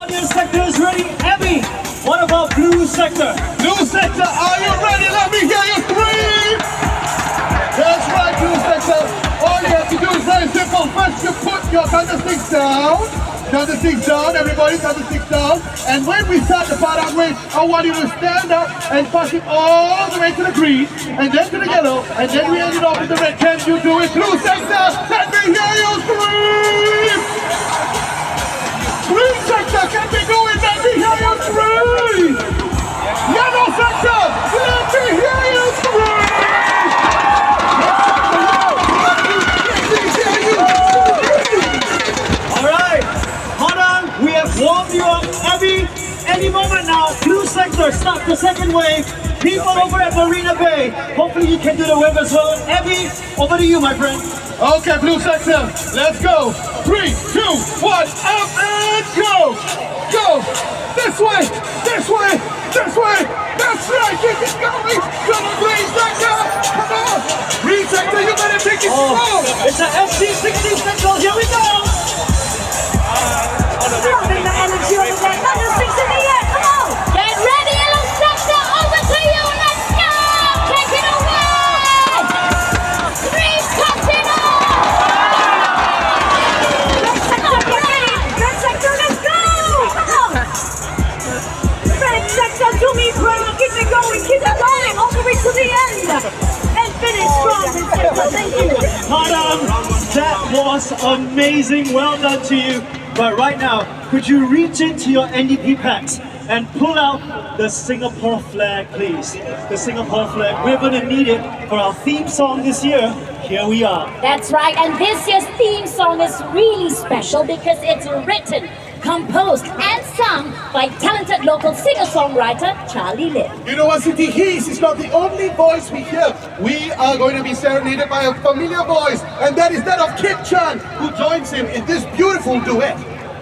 This sector is ready. Abby, what about blue sector? Blue sector, are you ready? Let me hear you scream! That's right, blue sector. All you have to do is very simple. First, you put your thundersticks down. Thundersticks down, everybody, thundersticks down. And when we start the Padang wave, I want you to stand up and pass it all the way to the green, and then to the yellow, and then we end it off with the red. Can you do it, blue sector? Let me hear you scream! Green sector, can we do it? Let me hear you scream! Yellow sector, let me hear you scream! Alright, hold on, we have warmed you up. Abby, any moment now, blue sector, start the second wave. People over at Marina Bay, hopefully you can do the wave as well. Abby, over to you, my friend. Okay, blue sector, let's go. 3, 2, 1, up and go! Go! This way! This way! This way! That's right! Keep it going! Come on, green sector! Come on! Green sector, you better take it slow! It's an FC60 sector, here we go! Loving the energy over there. Thundersticks in the air. Come on. Get ready, yellow sector. Over to you. Let's go. Take it away. Green cutting off. Red sector, get ready. Red sector, let's go. Come on. Red sector, do me proud. Keep it going. Keep it going. All the way to the end. And finish strong. Red sector, thank you. Padang, that was amazing. Well done to you. But right now, could you reach into your NDP packs and pull out the Singapore flag, please? The Singapore flag. We're going to need it for our theme song this year. Here we are. That's right, and this year's theme song is really special because it's written, composed and sung by talented local singer-songwriter Charlie Lim. You know what, City? He's not the only voice we hear. We are going to be serenaded by a familiar voice, and that is that of Kit Chan, who joins him in this beautiful duet.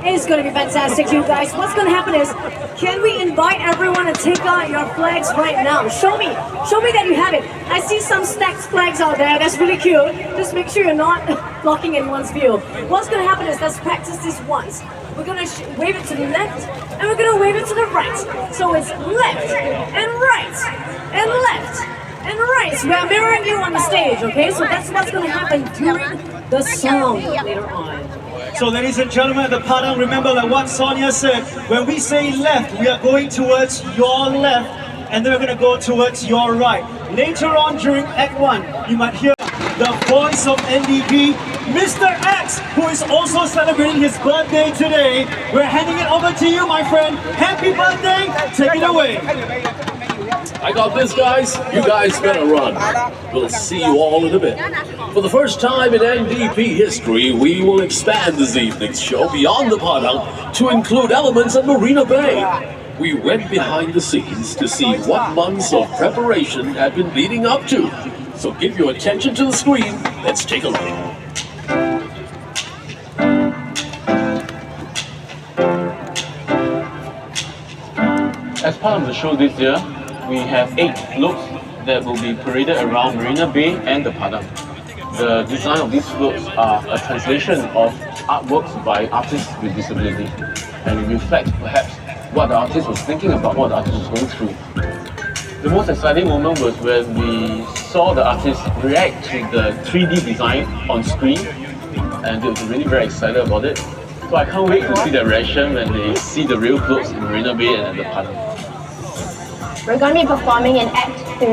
It's going to be fantastic, you guys. What's going to happen is, can we invite everyone to take out your flags right now? Show me that you have it. I see some stacked flags out there. That's really cute. Just make sure you're not blocking anyone's view. What's going to happen is, let's practice this once. We're going to wave it to the left, and we're going to wave it to the right. So it's left, and right, and left, and right. So we're mirroring you on the stage, okay? So that's what's going to happen during the song later on. So ladies and gentlemen at the Padang, remember like what Sonia said, when we say left, we are going towards your left, and then we're going to go towards your right. Later on during Act 1, you might hear the voice of NDP, Mr. X, who is also celebrating his birthday today. We're handing it over to you, my friend. Happy birthday, take it away. I got this, guys. You guys better run. We'll see you all in a bit. For the first time in NDP history, we will expand this evening's show beyond the Padang to include elements of Marina Bay. We went behind the scenes to see what months of preparation had been leading up to. So give your attention to the screen. Let's take a look. As part of the show this year, we have 8 floats that will be paraded around Marina Bay and the Padang. The design of these floats are a translation of artworks by artists with disability, and reflect perhaps what the artist was thinking about, what the artist was going through. The most exciting moment was when we saw the artist react to the 3D design on screen, and they were really very excited about it. So I can't wait to see their reaction when they see the real floats in Marina Bay and at the Padang. We're going to be performing in Act 3.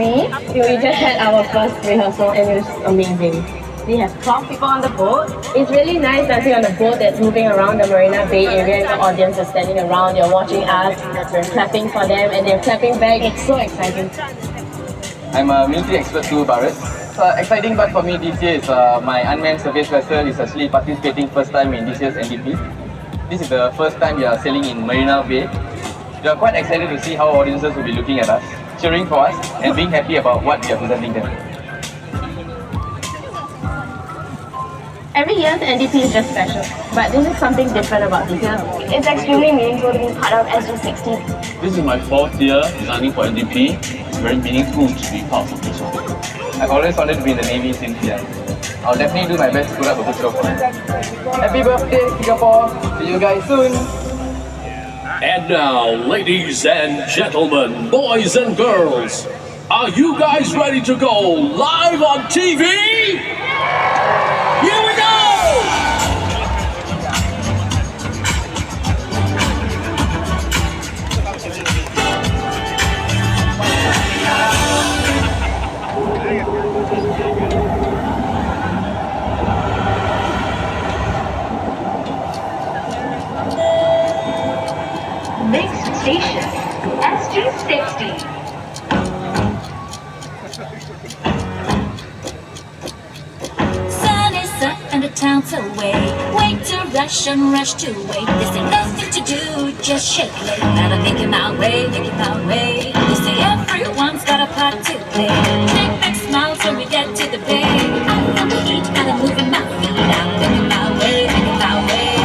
We just had our first rehearsal and it was amazing. We have 12 people on the boat. It's really nice dancing on a boat that's moving around the Marina Bay area, and the audience is standing around, they're watching us, we're clapping for them and they're clapping back. It's so exciting. I'm a military expert too, Barrett. Exciting part for me this year is my unmanned surface vessel is actually participating first time in this year's NDP. This is the first time we are sailing in Marina Bay. We are quite excited to see how audiences will be looking at us, cheering for us and being happy about what we are presenting them. Every year's NDP is just special, but this is something different about this year. It's extremely meaningful to be part of SG60. This is my 4th year designing for NDP. It's very meaningful to be part of this one. I've always wanted to be in the Navy since young. I'll definitely do my best to put up a good show for them. Happy birthday, Singapore! See you guys soon! And now, ladies and gentlemen, boys and girls, are you guys ready to go live on TV? Here we go! Next station, SG60. Sun is up and the town's away. Wait to rush and rush to wait. This ain't nothing to do, just shake it. Gotta make it my way, make it my way. They say everyone's got a part to play. Make big smiles when we get to the bay. I feel the heat and I'm moving my feet. I'm making my way, making my way.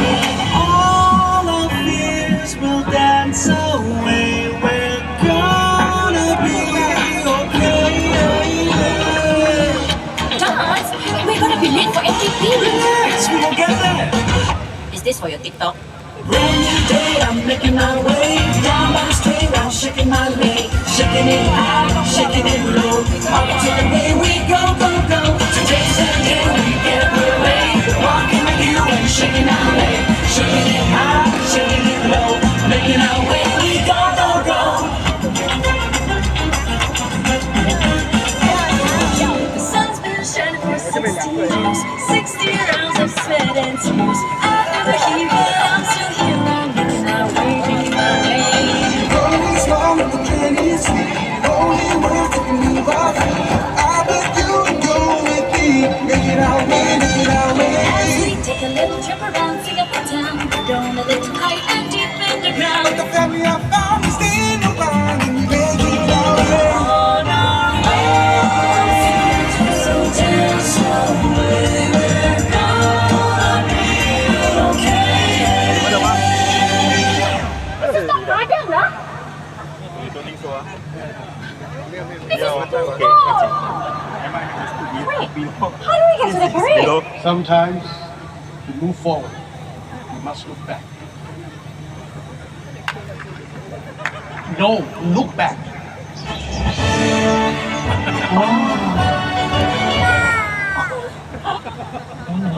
All our fears will dance away. We're gonna be okay. Dance? We're gonna be late for NDP. Yes, we will get there. Is this for your TikTok? Brand new day, I'm making my way down by the street, I'm shaking my leg, shaking it high, shaking it low. Up to the way we go, go, go. Today's the day we get away. Walking with you and shaking our leg, shaking it high, shaking it low. Making our way, we go, go, go. The sun's been shining for 60 years, 60 rounds of sweat and tears. I've never here, but I'm still here. I'm making my way, making my way. Rolling strong with the plenty of sweet. Holy words that can move our feet. I'm with you and you're with me. Make it our way, make it our way. As we take a little trip around Singapore town, going a little high and deep in the ground. The family I found is staying around and we make it our way. On our way, so dance away. We're gonna be okay. This is not Padang, lah. This is Wait, how do we get to the parade? Sometimes to move forward, you must look back. No, look back.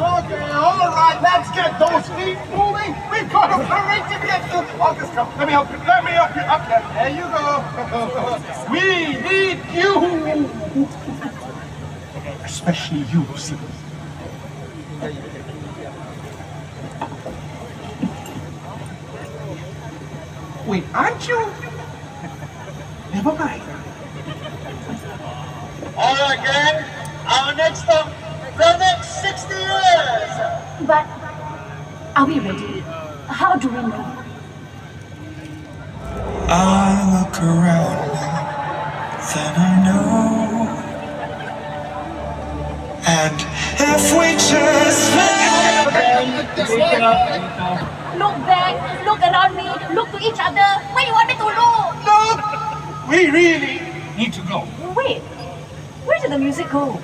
Okay, all right, let's get those feet moving. We've got a parade to get to. August, come, let me help you. Let me help you up there. There you go. We need you. Especially you, Lucy. Wait, aren't you? Never mind. All right, gang. Our next stop, the next 60 years. But are we ready? How do we know? I look around me, then I know. And if we just Look back, look around me, look to each other. Where you want me to look? Look, we really need to go. Wait, where did the music go?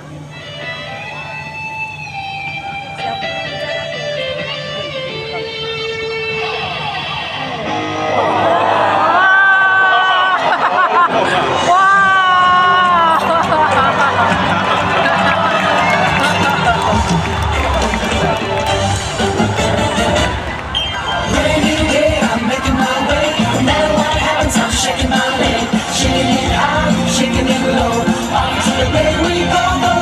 Shaking my leg, shaking it high, shaking it low. Up to the way we go, go,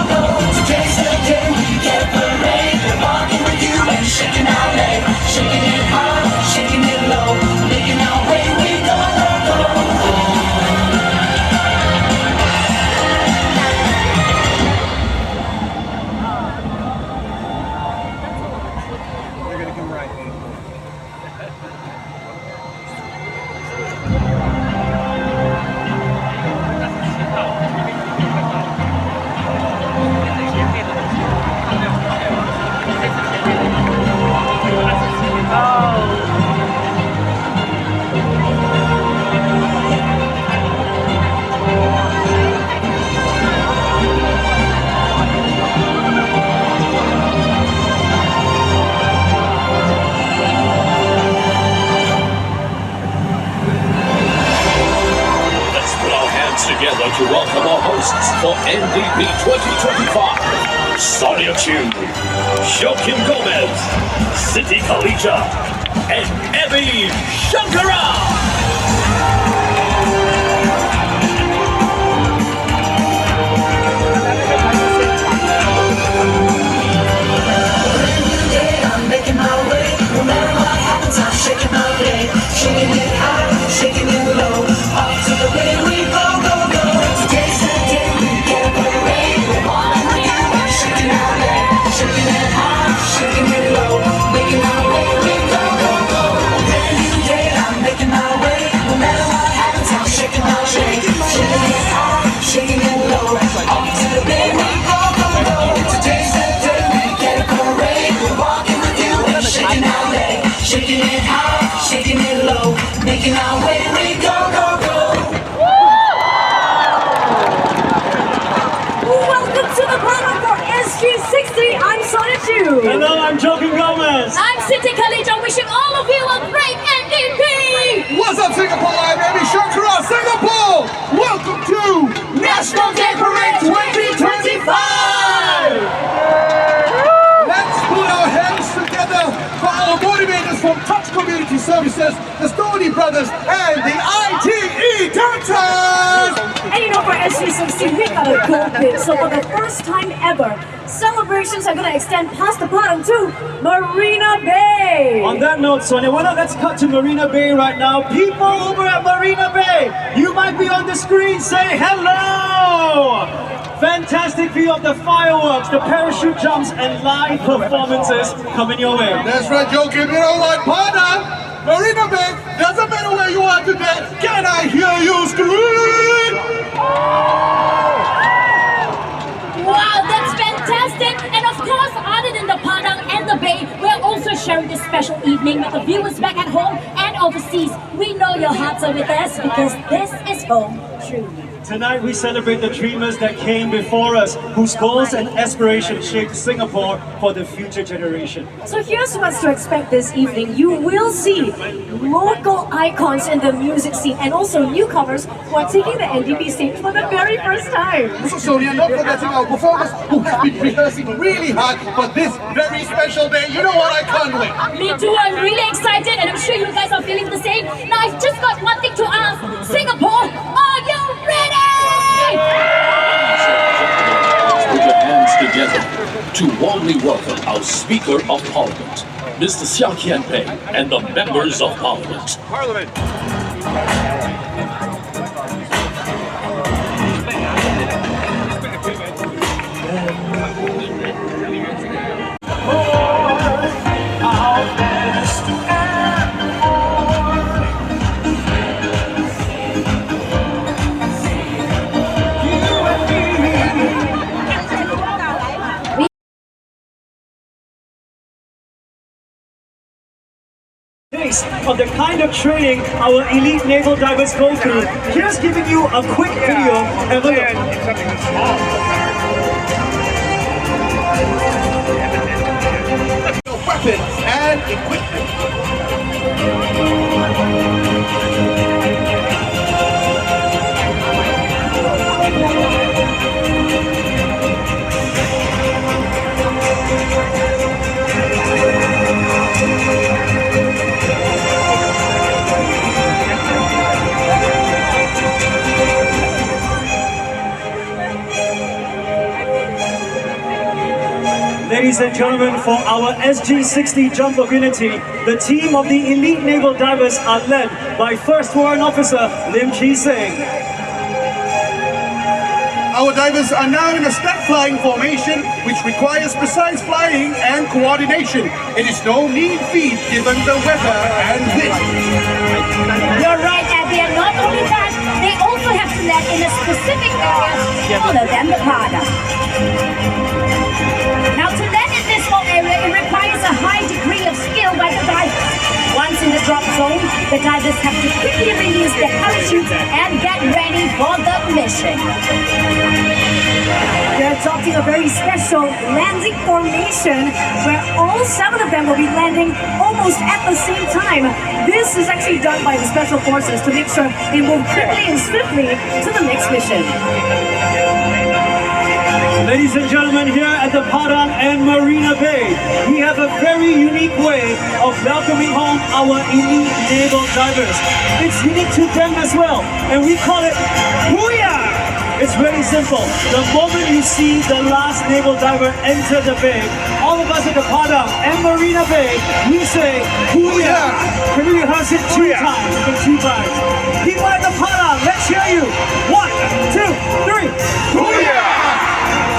welcome our hosts for NDP 2025. Sonia Chu, Joaquim Gomez, Siti Khalija, and Abby Shankara. Making my way, no matter what happens, I'm shaking my leg, shaking it high, shaking it low, off to the way we go, go, go. Today's the day we get a parade, we wanna be shaking our leg, shaking it high, shaking it low, making our way, we go, go, go. Brand new day, I'm making my way, no matter what happens, I'm shaking my leg, shaking it high, shaking it low, off to the way we go, go, go. Today's the day we get a parade, we're walking. Shaking our leg, shaking it high, shaking it low, making our way, we go, go, go. Welcome to the Padang for SG60. I'm Sonia Chu. Hello, I'm Joaquim Gomez. I'm Siti Khalija, wishing all of you a great NDP! What's up, Singapore? I'm Abby Shankara, Singapore. Welcome to National Day Parade 2025. Let's put our hands together for our motivators from Touch Community Services, the Stoney Brothers, and the ITE Dancers! And you know, for SG60, we got a gold pin. So for the first time ever, celebrations are going to extend past the Padang to Marina Bay. On that note, Sonia, why not let's cut to Marina Bay right now. People over at Marina Bay, you might be on the screen. Say hello! Fantastic view of the fireworks, the parachute jumps, and live performances coming your way. That's right, Joaquim. You know what? Padang, Marina Bay, doesn't matter where you are today. Can I hear you scream? Wow, that's fantastic! And of course, other than the Padang and the Bay, we're also sharing this special evening with the viewers back at home and overseas. We know your hearts are with us because this is home truly. Tonight we celebrate the dreamers that came before us, whose goals and aspirations shaped Singapore for the future generation. So here's what's to expect this evening. You will see local icons in the music scene and also newcomers who are taking the NDP stage for the very first time. So Sonia, not forgetting our performers who have been rehearsing really hard for this very special day. You know what? I can't wait. Me too, I'm really excited and I'm sure you guys are feeling the same. Now I've just got one thing to ask. Singapore, are you ready? Let's put your hands together to warmly welcome our Speaker of Parliament, Mr. Xiang Qianpei, and the members of Parliament. Of the kind of training our elite naval divers go through. Here's giving you a quick video. Have a look. Weapons and equipment. Ladies and gentlemen, for our SG60 jump community, the team of the elite naval divers are led by First Warrant Officer Lim Chi Sing. Our divers are now in a step flying formation, which requires precise flying and coordination. It is no mean feat given the weather and wind. You're right, Abby, and not only that, they also have to land in a specific area other than the Padang. Now, to land in this whole area, it requires a high degree of skill by the divers. Once in the drop zone, the divers have to quickly release their parachutes and get ready for the mission. They're adopting a very special landing formation where all 7 of them will be landing almost at the same time. This is actually done by the special forces to make sure they move quickly and swiftly to the next mission. Ladies and gentlemen, here at the Padang and Marina Bay, we have a very unique way of welcoming home our elite naval divers. It's unique to them as well, and we call it Booyah! It's very simple. The moment you see the last naval diver enter the bay, all of us at the Padang and Marina Bay, we say Booyah! Can we rehearse it 2 times? Okay, 2 times. People at the Padang, let's hear you. 1, 2, 3. Booyah!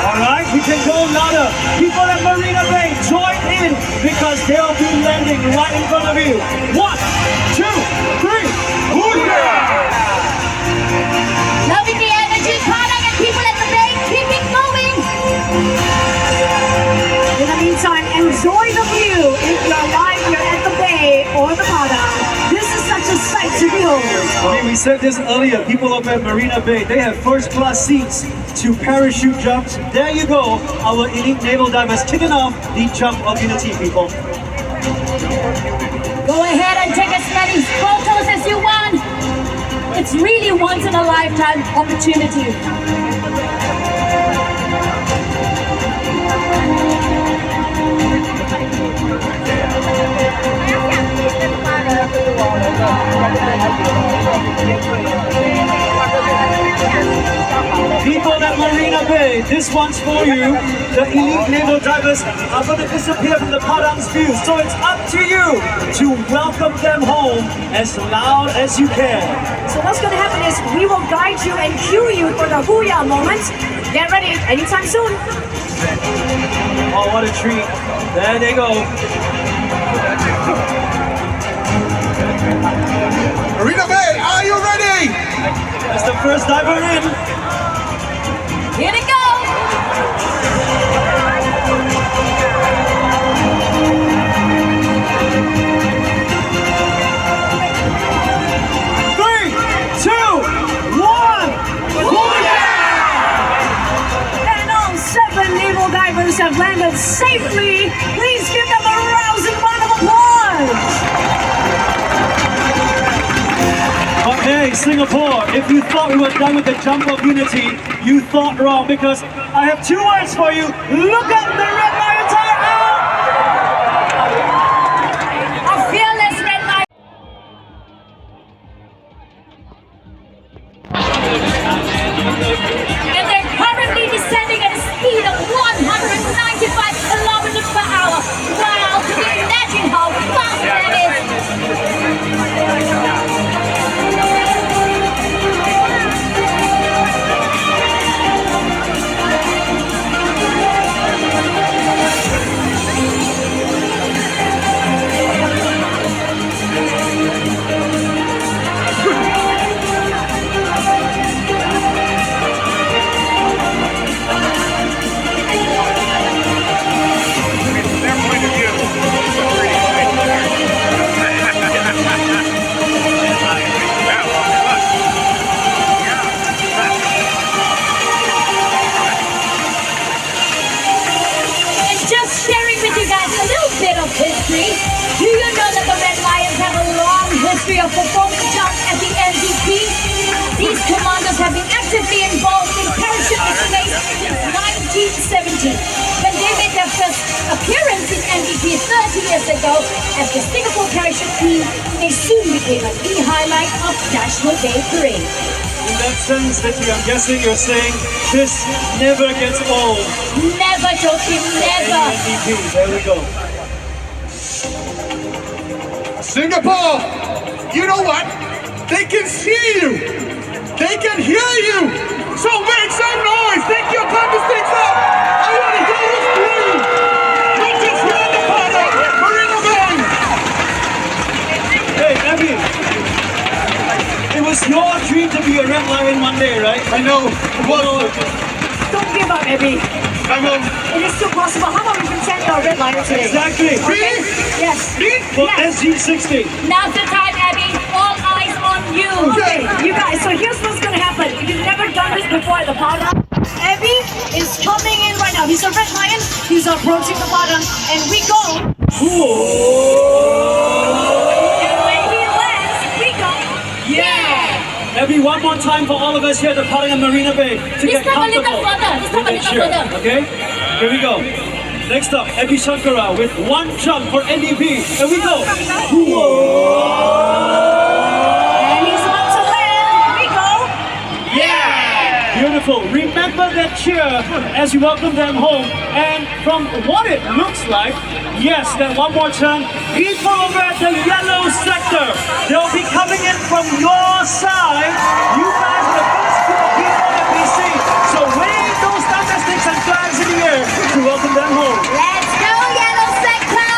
Alright, we can go louder. People at Marina Bay, join in because they'll be landing right in front of you. 1, 2, 3. Booyah! Loving the energy, Padang and people at the bay, keep it going. In the meantime, enjoy the view if you're alive, you're at the bay or the Padang. This is such a sight to behold. I mean, we said this earlier, people up at Marina Bay, they have first-class seats to parachute jumps. There you go, our elite naval divers kicking off the jump of unity, people. Go ahead and take as many photos as you want. It's really once in a lifetime opportunity. People at Marina Bay, this one's for you. The elite naval divers are going to disappear from the Padang's view, so it's up to you to welcome them home as loud as you can. So what's going to happen is we will guide you and cue you for the Booyah moment. Get ready anytime soon. Oh, what a treat. There they go. Marina Bay, are you ready? That's the first diver in. Here we go. 3, 2, 1. And all 7 naval divers have landed safely. Please give them a rousing round of applause. Okay, Singapore, if you thought we were done with the jump of unity, you thought wrong because I have 2 words for you. Look up the red lion tie out! A fearless red light. And they're currently descending at a speed of 195 kilometers per hour. Wow, can you imagine how fast that is? History. Do you know that the Red Lions have a long history of performing jumps at the NDP? These commandos have been actively involved in parachute displays since 1970. When they made their first appearance in NDP 30 years ago as the Singapore parachute team, they soon became a key highlight of National Day Parade. In that sense, Letty, I'm guessing you're saying this never gets old. Never, Joachim, never. NDP, there we go. Singapore, you know what? They can see you. They can hear you. So make some noise. Take your thunder-sticks up. I want to hear you scream. Not just here in the Padang, Marina Bay. Hey, Abby. It was your dream to be a Red Lion one day, right? I know. Well, Don't give up, Abby. I will. It is still possible. How about we pretend you're a red liner today? Exactly. Okay? Yes. For Yes. SG60. Now's the time, Abby. All eyes on you. Okay, you guys, so here's what's gonna happen. If you've never done this before at the Padang, Abby coming in right now. He's a red lion. He's approaching the Padang, and we go. And when he lands, we go. Yeah. Maybe one more time for all of us here at the Padang and Marina Bay to get comfortable. Okay? Here we go. Next up, Abhi Shankara with one jump for NDP. And we go. And he's about to land. Here we go. Yeah! Beautiful. Remember that cheer as you welcome them home. And from what it looks like, yes, then one more turn. People over at the yellow sector, they'll be coming in from your side. You guys are the first group of people that we see. So wave those thunder sticks and flags in the air to welcome them home. Let's go, yellow sector.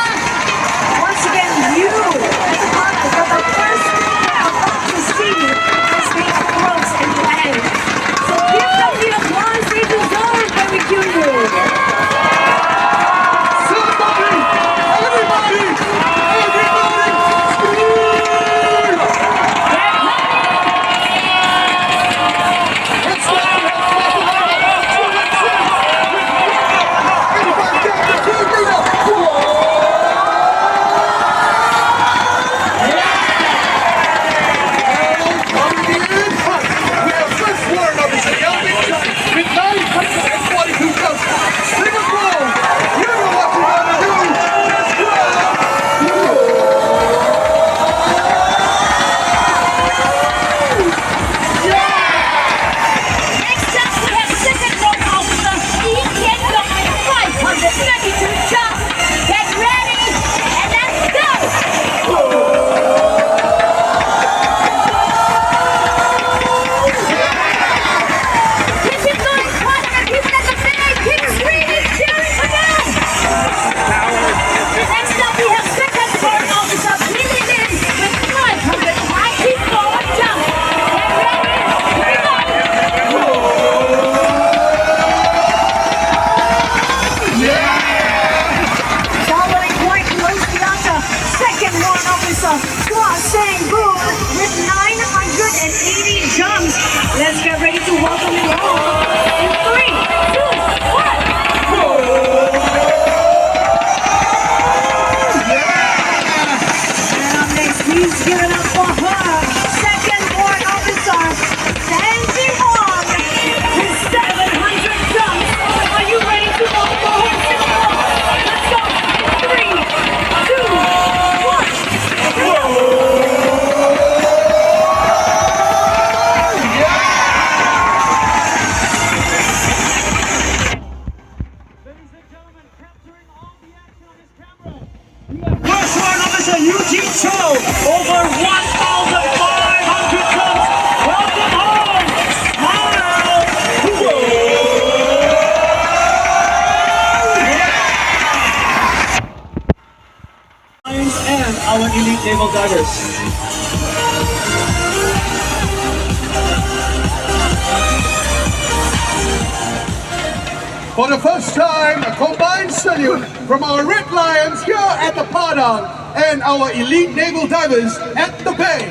Once again, you as a part of the first to see as they approach and land. So give them the applause they deserve when we cue you. Let's get ready to welcome you all in 3, 2, 1. And up next, please give it up for her, second warrant officer, Sandy Wong, with 700 jumps. Are you ready to welcome the whole Singapore? Let's go. 3, 2, 1. Eugene Cho, over 1,500 jumps. Welcome home. Smile. And our elite naval divers. For the first time, a combined salute from our Red Lions here at the Padang and our elite naval divers at the Bay.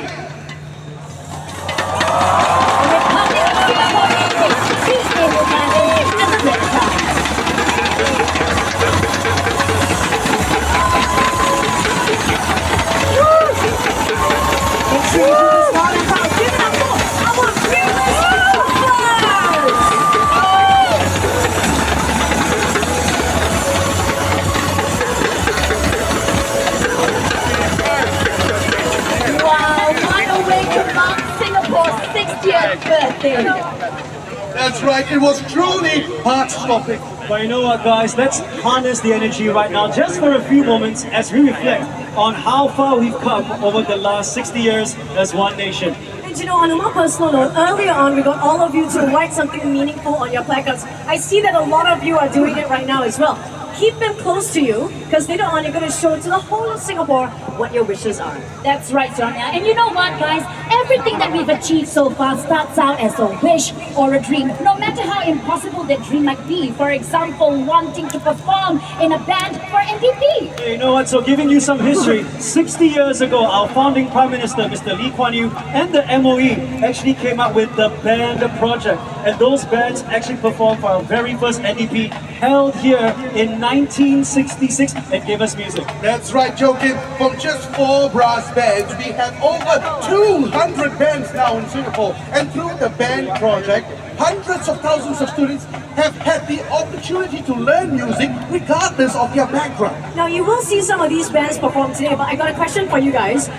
That's right, it was truly heart-stopping. But you know what, guys, let's harness the energy right now just for a few moments as we reflect on how far we've come over the last 60 years as one nation. And you know, on a more personal note, earlier on we got all of you to write something meaningful on your placards. I see that a lot of you are doing it right now as well. Keep them close to you, because later on you're going to show to the whole of Singapore what your wishes are. That's right, Sonia. And you know what, guys? Everything that we've achieved so far starts out as a wish or a dream, no matter how impossible that dream might be. For example, wanting to perform in a band for NDP. Hey, you know what? So giving you some history, 60 years ago, our founding Prime Minister, Mr. Lee Kuan Yew, and the MOE actually came up with the band project. And those bands actually performed for our very first NDP held here in 1966 and gave us music. That's right, Joking. From just 4 brass bands, we have over 200 bands now in Singapore. And through the band project, hundreds of thousands of students have had the opportunity to learn music regardless of their background. Now you will see some of these bands perform today, but I got a question for you guys.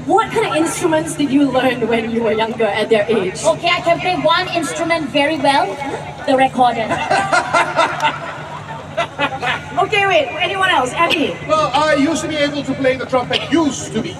What kind of instruments did you learn when you were younger at their age? Okay, I can play one instrument very well, the recorder. Okay, wait, anyone else? Abby? Well, I used to be able to play the trumpet, used to be.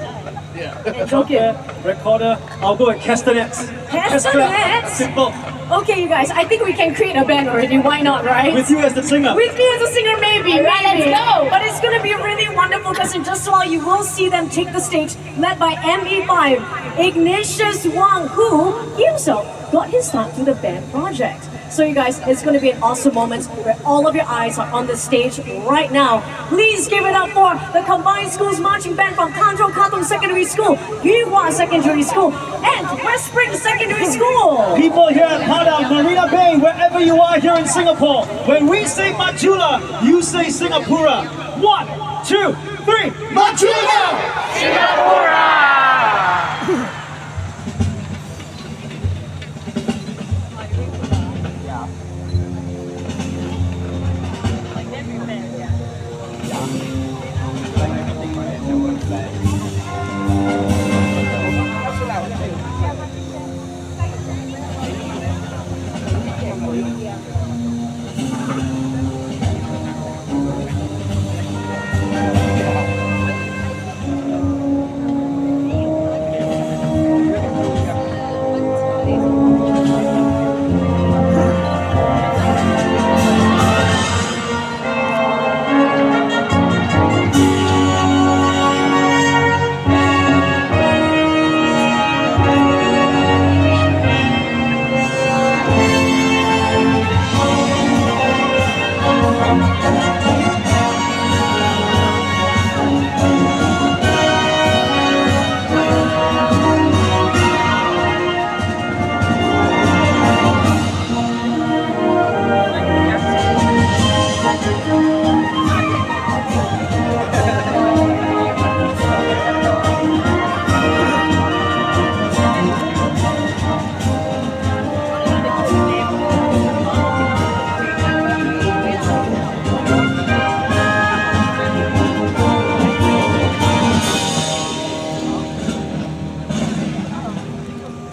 Trumpet, recorder, I'll go with castanets. Castanets? Simple. Okay, you guys, I think we can create a band already. Why not, right? With you as the singer. With me as a singer, maybe. Right, let's go. But it's going to be really wonderful because in just a while you will see them take the stage, led by ME5, Ignatius Wang, who himself got his start to the band project. So you guys, it's going to be an awesome moment where all of your eyes are on the stage right now. Please give it up for the Combined Schools Marching Band from Kandro Katong Secondary School, Yuhua Secondary School, and West Spring Secondary School. People here at Padang, Marina Bay, wherever you are here in Singapore, when we say Majula, you say Singapura. 1, 2, 3, Majula!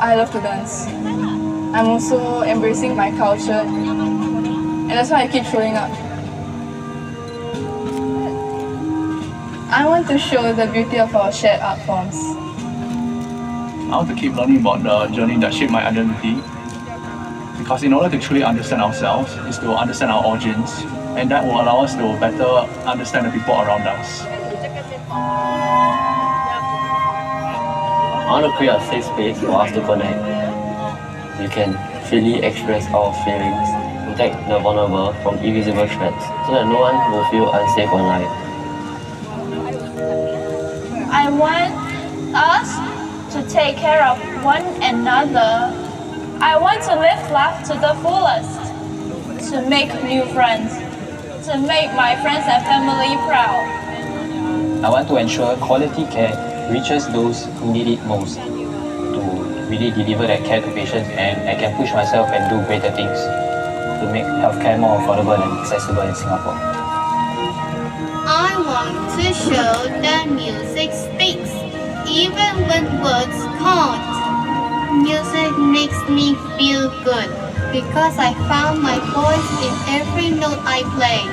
I love to dance. I'm also embracing my culture, and that's why I keep showing up. I want to show the beauty of our shared art forms. I want to keep learning about the journey that shaped my identity, because in order to truly understand ourselves is to understand our origins, and that will allow us to better understand the people around us. I want to create a safe space for us to connect. We can freely express our feelings, protect the vulnerable from invisible threats, so that no one will feel unsafe online. I want us to take care of one another. I want to live life to the fullest, to make new friends, to make my friends and family proud. I want to ensure quality care reaches those who need it most, to really deliver that care to patients, and I can push myself and do greater things to make healthcare more affordable and accessible in Singapore. I want to show that music speaks, even when words can't. Music makes me feel good because I found my voice in every note I play.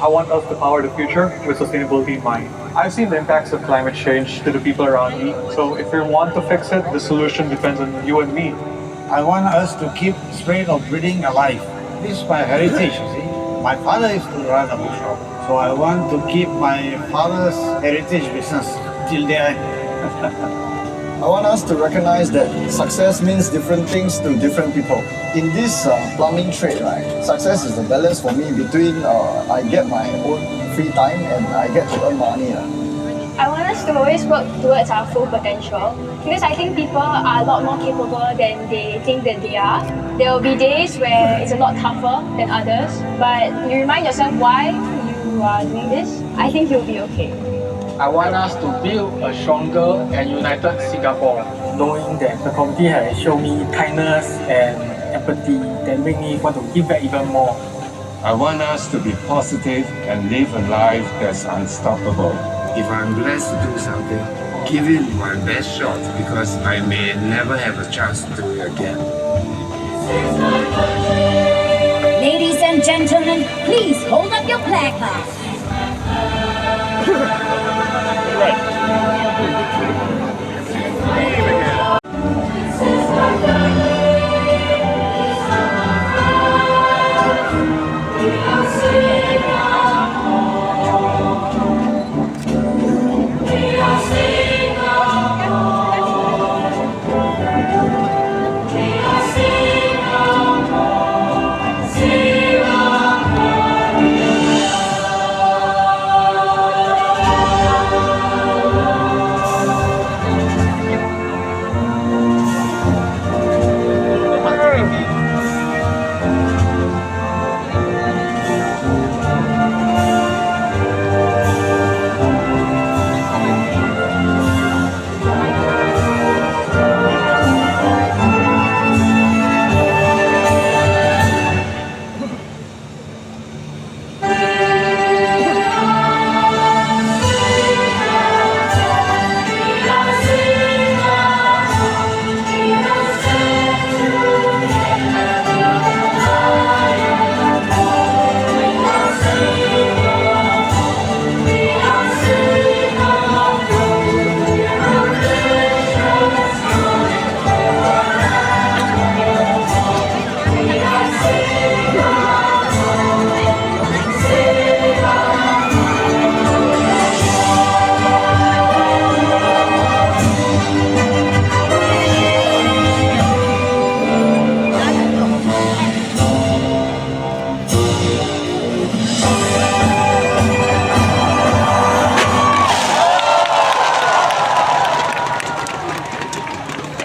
I want us to power the future with sustainability in mind. I've seen the impacts of climate change to the people around me, so if we want to fix it, the solution depends on you and me. I want us to keep spirit of breeding alive. This is my heritage, you see. My father used to run a bookshop, so I want to keep my father's heritage business till the end. I want us to recognize that success means different things to different people. In this plumbing trade, right, success is the balance for me between I get my own free time and I get to earn money. I want us to always work towards our full potential because I think people are a lot more capable than they think that they are. There will be days where it's a lot tougher than others, but you remind yourself why you are doing this, I think you'll be okay. I want us to build a stronger and united Singapore. Knowing that the community has shown me kindness and empathy that make me want to give back even more. I want us to be positive and live a life that's unstoppable. If I'm blessed to do something, give it my best shot because I may never have a chance to do it again. Ladies and gentlemen, please hold up your placards.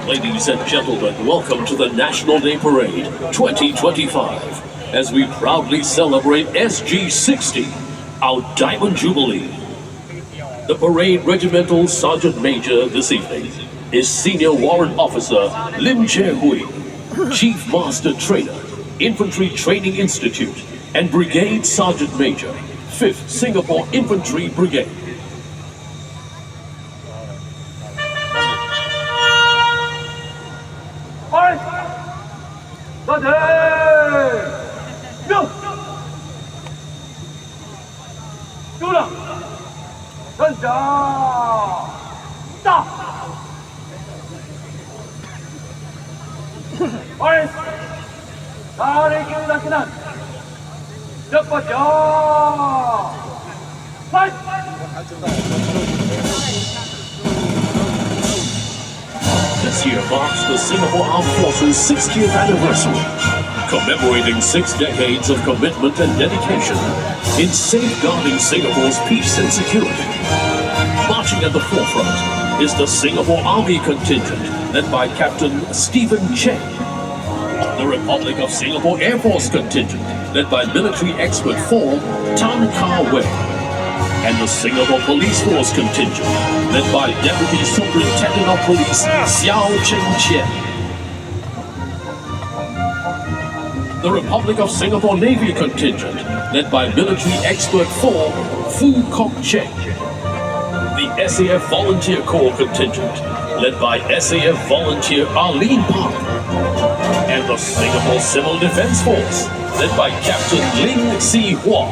Ladies and gentlemen, welcome to the National Day Parade 2025 as we proudly celebrate SG60, our Diamond Jubilee. The parade regimental sergeant major this evening is Senior Warrant Officer Lim Che Hui, Chief Master Trainer, Infantry Training Institute, and Brigade Sergeant Major, 5th Singapore Infantry Brigade. This year marks the Singapore Armed Forces 60th anniversary, commemorating 6 decades of commitment and dedication in safeguarding Singapore's peace and security. Marching at the forefront is the Singapore Army contingent led by Captain Stephen Cheng, the Republic of Singapore Air Force contingent led by military expert 4 Tan Kah Wei, and the Singapore Police Force contingent led by Deputy Superintendent of Police Xiao Cheng Chien. The Republic of Singapore Navy contingent led by military expert 4 Fu Kok Cheng. The SAF Volunteer Corps contingent led by SAF Volunteer Arlene Park. And the Singapore Civil Defence Force led by Captain Ling Si Hua.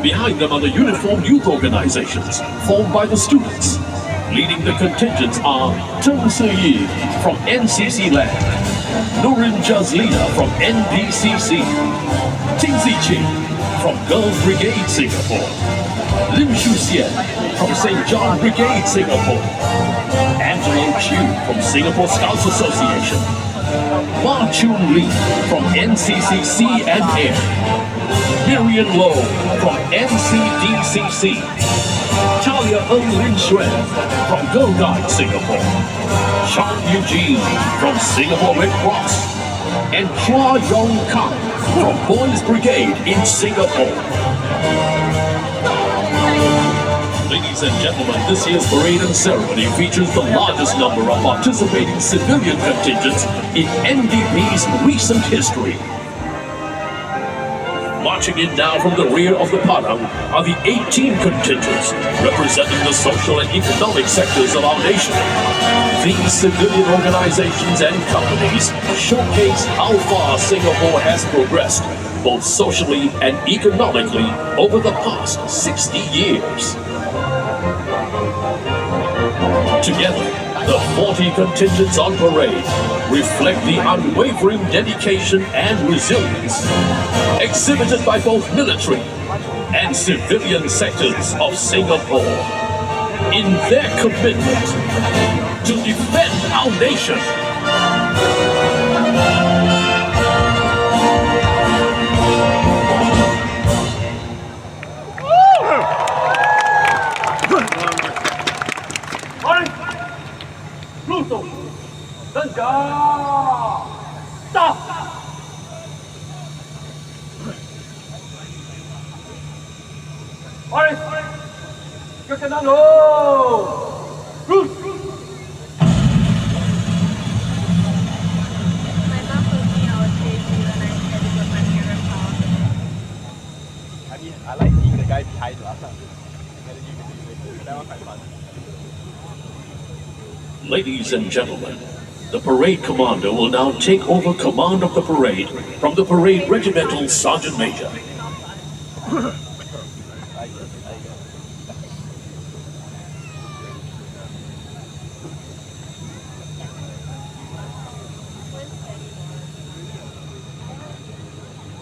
Behind them are the uniformed youth organizations formed by the students. Leading the contingents are Tung Si from NCC Land, Nurin Jazlina from NPCC, Ting Ziqing from Girls Brigade Singapore, Lim Shu Xian from St. John Brigade Singapore, Angelo Chu from Singapore Scouts Association, Ma Chun Lee from NCC CNA, Miriam Low from NCDCC, Talia Ng Lin Xuan from Girl Guide Singapore, Sean Eugene from Singapore Red Cross, and Chua Yong Kang from Boys Brigade in Singapore. Ladies and gentlemen, this year's parade and ceremony features the largest number of participating civilian contingents in NDP's recent history. Marching in now from the rear of the Padang are the 18 contingents representing the social and economic sectors of our nation. These civilian organizations and companies showcase how far Singapore has progressed, both socially and economically, over the past 60 years. Together, the 40 contingents on parade reflect the unwavering dedication and resilience exhibited by both military and civilian sectors of Singapore in their commitment to defend our nation. I like seeing the guy behind us. That was quite fun. Ladies and gentlemen, the parade commander will now take over command of the parade from the parade regimental sergeant major.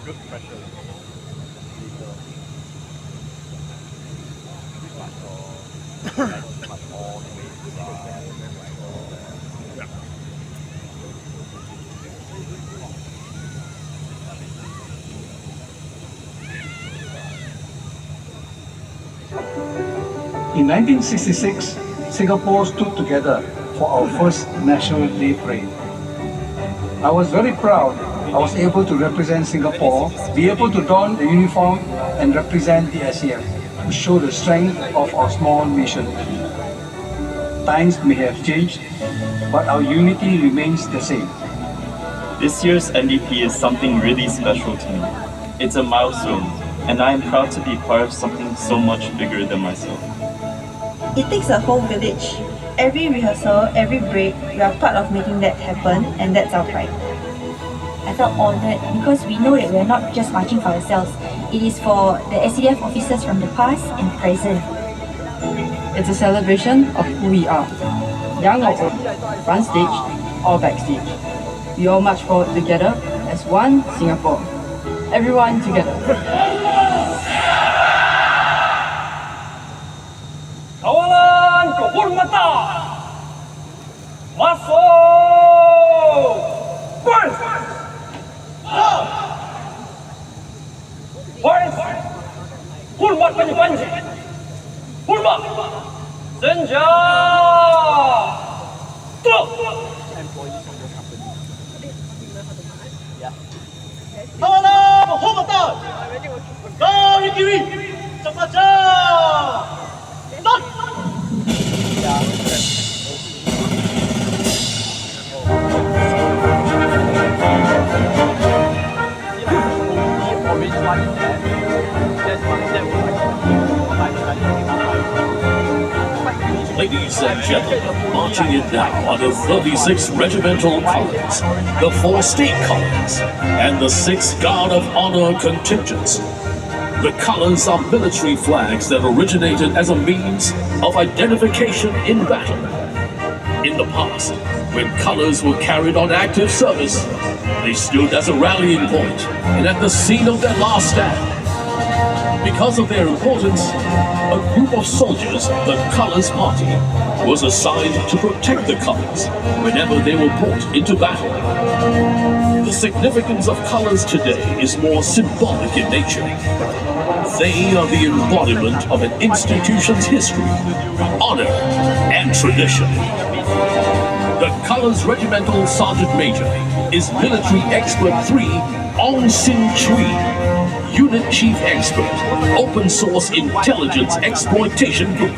Good pressure. In 1966, Singapore stood together for our first National Day Parade. I was very proud I was able to represent Singapore, be able to don the uniform and represent the SAF to show the strength of our small nation. Times may have changed, but our unity remains the same. This year's NDP is something really special to me. It's a milestone, and I am proud to be part of something so much bigger than myself. It takes a whole village. Every rehearsal, every break, we are part of making that happen, and that's our pride. I felt honored because we know that we're not just marching for ourselves. It is for the SCDF officers from the past and present. It's a celebration of who we are. Young or old, front stage or backstage. We all march forward together as one Singapore. Everyone together. Kawalan kehormatan, masuk! Baris! Baris! Hormat panji-panji! Hormat! Senja! Terus! Kawalan kehormatan, dari kiri, cepat-cepat! Ladies and gentlemen, marching in now are the 36 regimental columns, the 4 state columns, and the 6 Guard of Honor contingents. The colors are military flags that originated as a means of identification in battle. In the past, when colors were carried on active service, they stood as a rallying point and at the scene of their last stand. Because of their importance, a group of soldiers, the Colors Party, was assigned to protect the colors whenever they were brought into battle. The significance of colors today is more symbolic in nature. They are the embodiment of an institution's history, honor, and tradition. The Colors Regimental Sergeant Major is Military Expert 3 Aung Sin Chui, Unit Chief Expert, Open Source Intelligence Exploitation Group.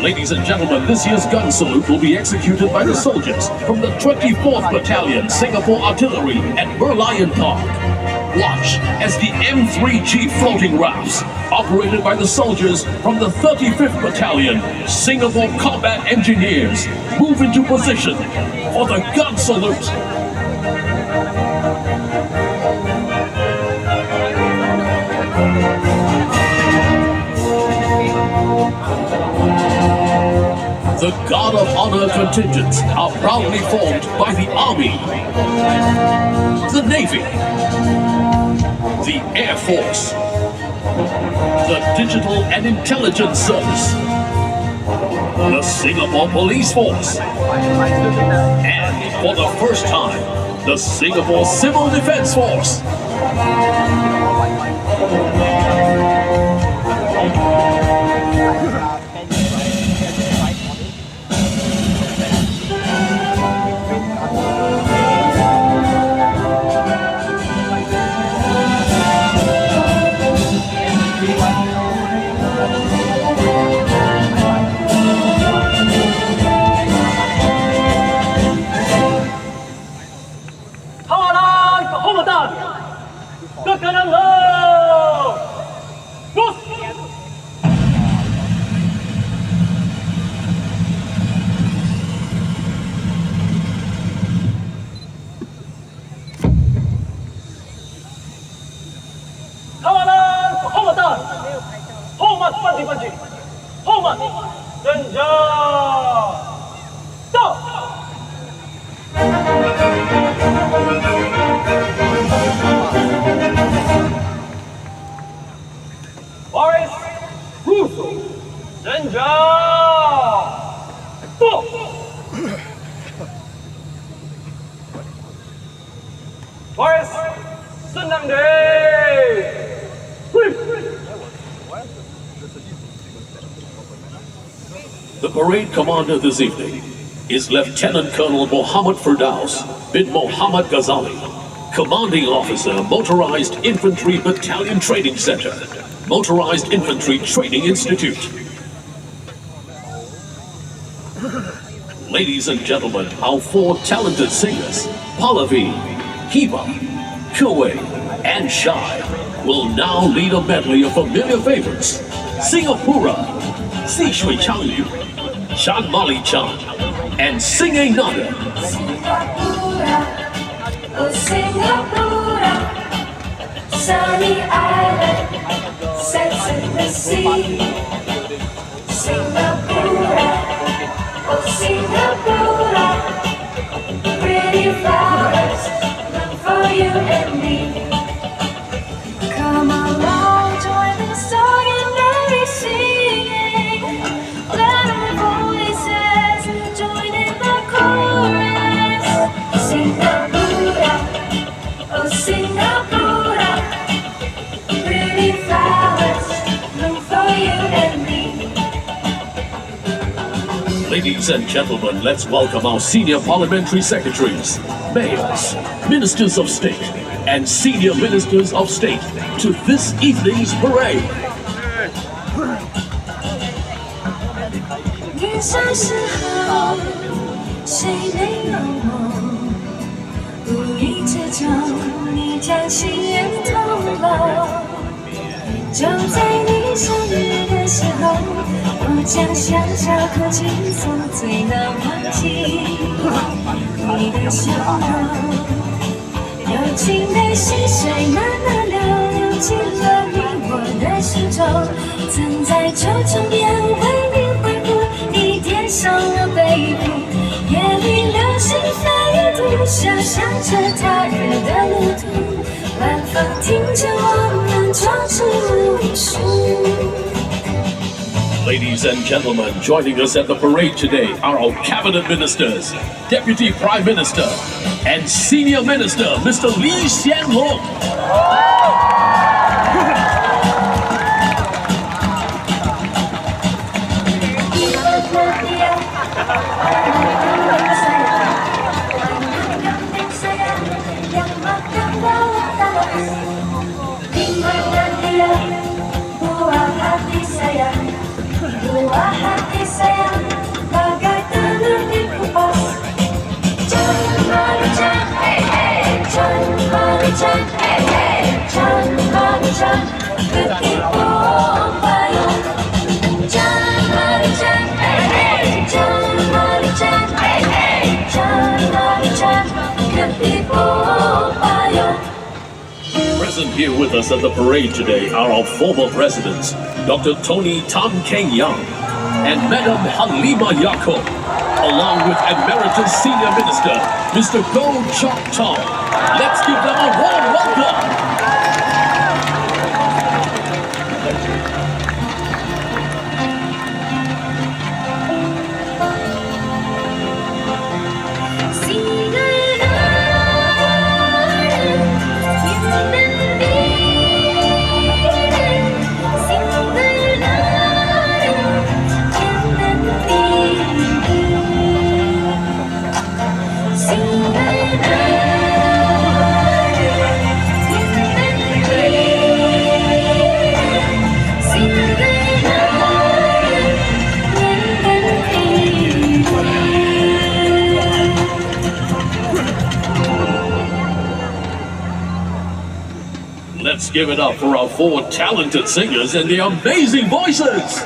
Ladies and gentlemen, this year's gun salute will be executed by the soldiers from the 24th Battalion Singapore Artillery at Merlion Park. Watch as the M3G floating rafts, operated by the soldiers from the 35th Battalion Singapore Combat Engineers, move into position for the gun salute. The Guard of Honor contingents are proudly formed by the Army, the Navy, the Air Force, the Digital and Intelligence Service, the Singapore Police Force, and for the first time, the Singapore Civil Defence Force. The parade commander this evening is Lieutenant Colonel Mohammad Firdaus bin Mohammad Ghazali, Commanding Officer, Motorized Infantry Battalion Training Center, Motorized Infantry Training Institute. Ladies and gentlemen, our four talented singers, Pallavi, Hiba, Kuwait, and Shai, will now lead a medley of familiar favorites: Singapura, Si Shui Changyu, Chan Mali Chan, and Sing Another. Singapura, oh Singapura, sunny island, Sex in the Sea. Singapura, oh Singapura, pretty flowers, look for you and me. Come along, join the song and merry singing. Let our voices join in the chorus. Singapura, oh Singapura, pretty flowers, look for you and me. Ladies and gentlemen, let's welcome our senior parliamentary secretaries, mayors, ministers of state, and senior ministers of state to this evening's parade. 年少时候，谁没有梦？无意之中，你将心愿透露。就在你生日的时候，我将小小口轻松，最难忘记你的笑容。友情的溪水慢慢流抽成烟为你挥舞，你点上了背部，夜里流星飞渡，想象着他日的路途，晚风听见我们壮志无数。Ladies and gentlemen, joining us at the parade today are our cabinet ministers, Deputy Prime Minister, and Senior Minister, Mr. Lee Hsien Loong. Buah hati sayang bagai telur dikupas. Jangan malu-malu, hey hey. Jangan malu-malu, hey hey. Jangan malu-malu, ketipu payung. Jangan malu-malu, hey hey. Jangan malu-malu, hey hey. Jangan malu-malu, ketipu payung. Present here with us at the parade today are our former presidents, Dr. Tony Tan Keng Yang and Madam Halima Yacob, along with Emeritus Senior Minister, Mr. Goh Chok Tong. Let's give them a warm welcome. Let's give it up for our four talented singers and their amazing voices.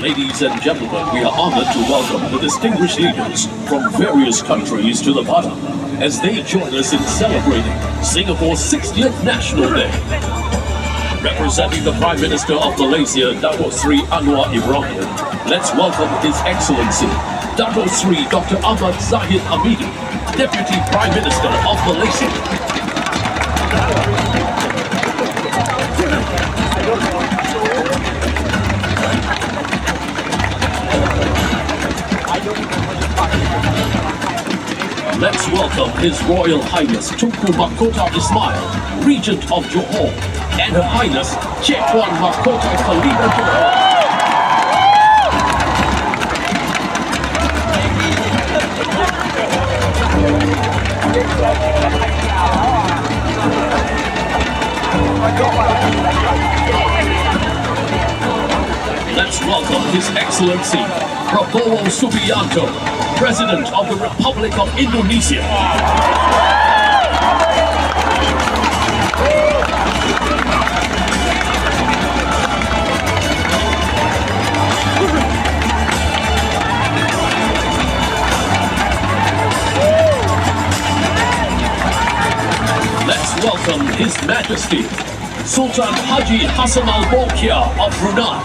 Ladies and gentlemen, we are honored to welcome the distinguished leaders from various countries to the Padang as they join us in celebrating Singapore's 60th National Day. Representing the Prime Minister of Malaysia, Dato' Sri Anwar Ibrahim, let's welcome His Excellency, Dato' Sri Dr. Ahmad Zahid Hamidi, Deputy Prime Minister of Malaysia. Let's welcome His Royal Highness Tunku Mahkota Ismail, Regent of Johor, and Her Highness Chekwan Mahkota Khalida Johor. Let's welcome His Excellency Prabowo Subianto, President of the Republic of Indonesia. Let's welcome His Majesty Sultan Haji Hassan Al Bolkiah of Brunei.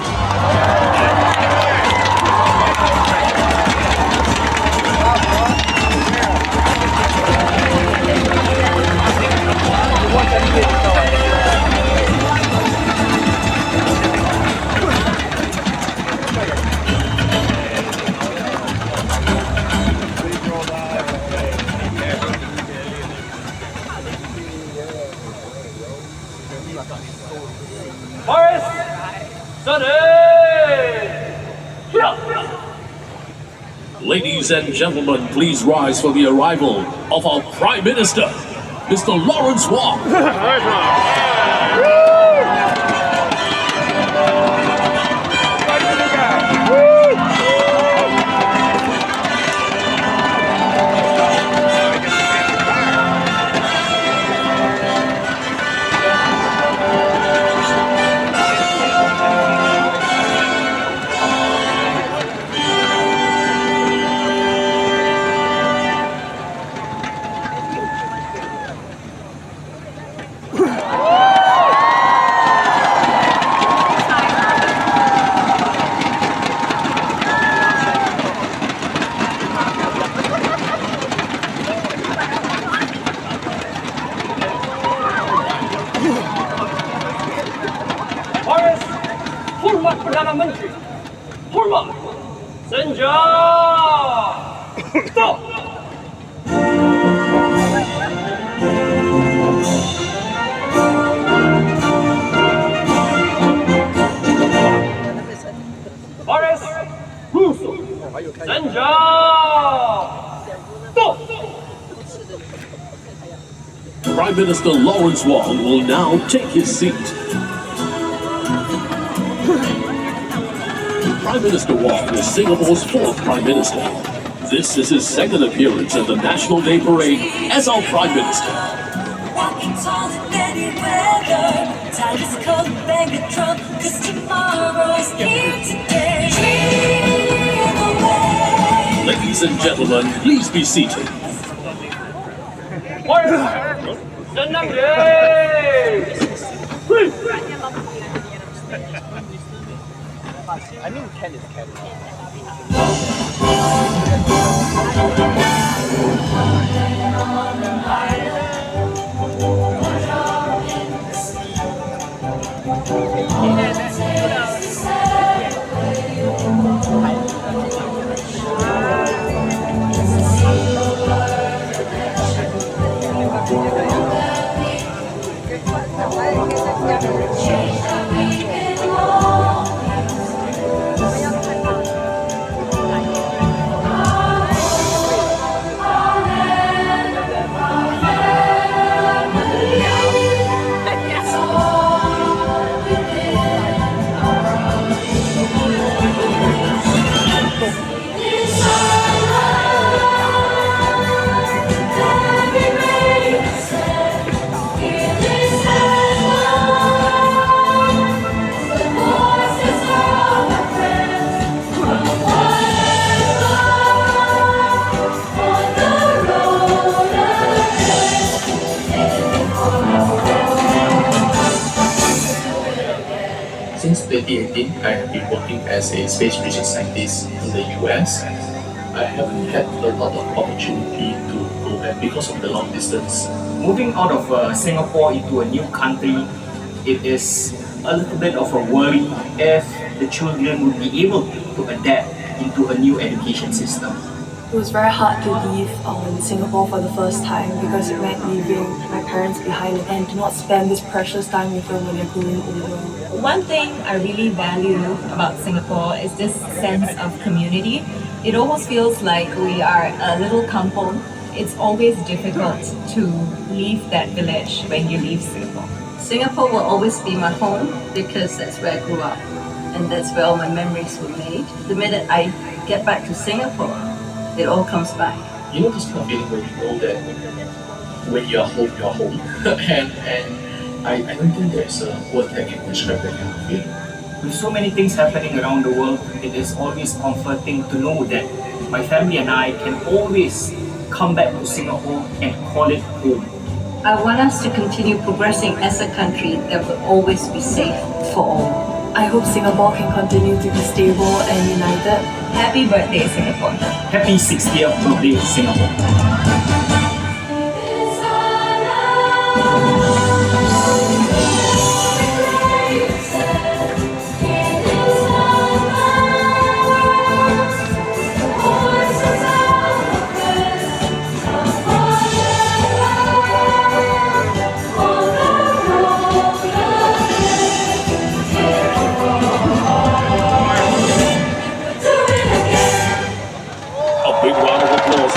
Ladies and gentlemen, please rise for the arrival of our Prime Minister, Mr. Lawrence Wong. Kurma! Senja! Stop! Boris! Russo! Senja! Stop! Prime Minister Lawrence Wong will now take his seat. Prime Minister Wong is Singapore's fourth Prime Minister. This is his second appearance at the National Day Parade as our Prime Minister. Walking tall in any weather. Time is cold, bang a drum, 'cause tomorrow's here today. Dream away. Ladies and gentlemen, please be seated. Senang Day! I mean, Ken is Ken. Since 2018, I have been working as a space research scientist in the US. I haven't had a lot of opportunity to go back because of the long distance. Moving out of Singapore into a new country, it is a little bit of a worry if the children would be able to adapt into a new education system. It was very hard to leave Singapore for the first time because it meant leaving my parents behind and to not spend this precious time with them when they're growing older. One thing I really value about Singapore is this sense of community. It almost feels like we are a little kampong. It's always difficult to leave that village when you leave Singapore. Singapore will always be my home because that's where I grew up and that's where all my memories were made. The minute I get back to Singapore, it all comes back. You know this kind of feeling where you know that when you're home, you're home. and I don't think there's a word that can describe that kind of feeling. With so many things happening around the world, it is always comforting to know that my family and I can always come back to Singapore and call it home. I want us to continue progressing as a country that will always be safe for all. I hope Singapore can continue to be stable and united. Happy birthday, Singapore. Happy 60th birthday, Singapore.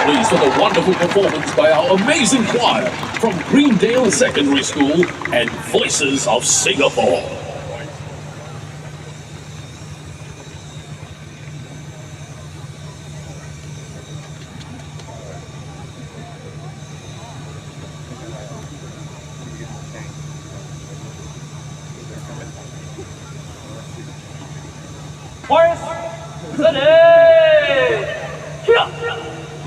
Please for the wonderful performance by our amazing choir from Greendale Secondary School and Voices of Singapore.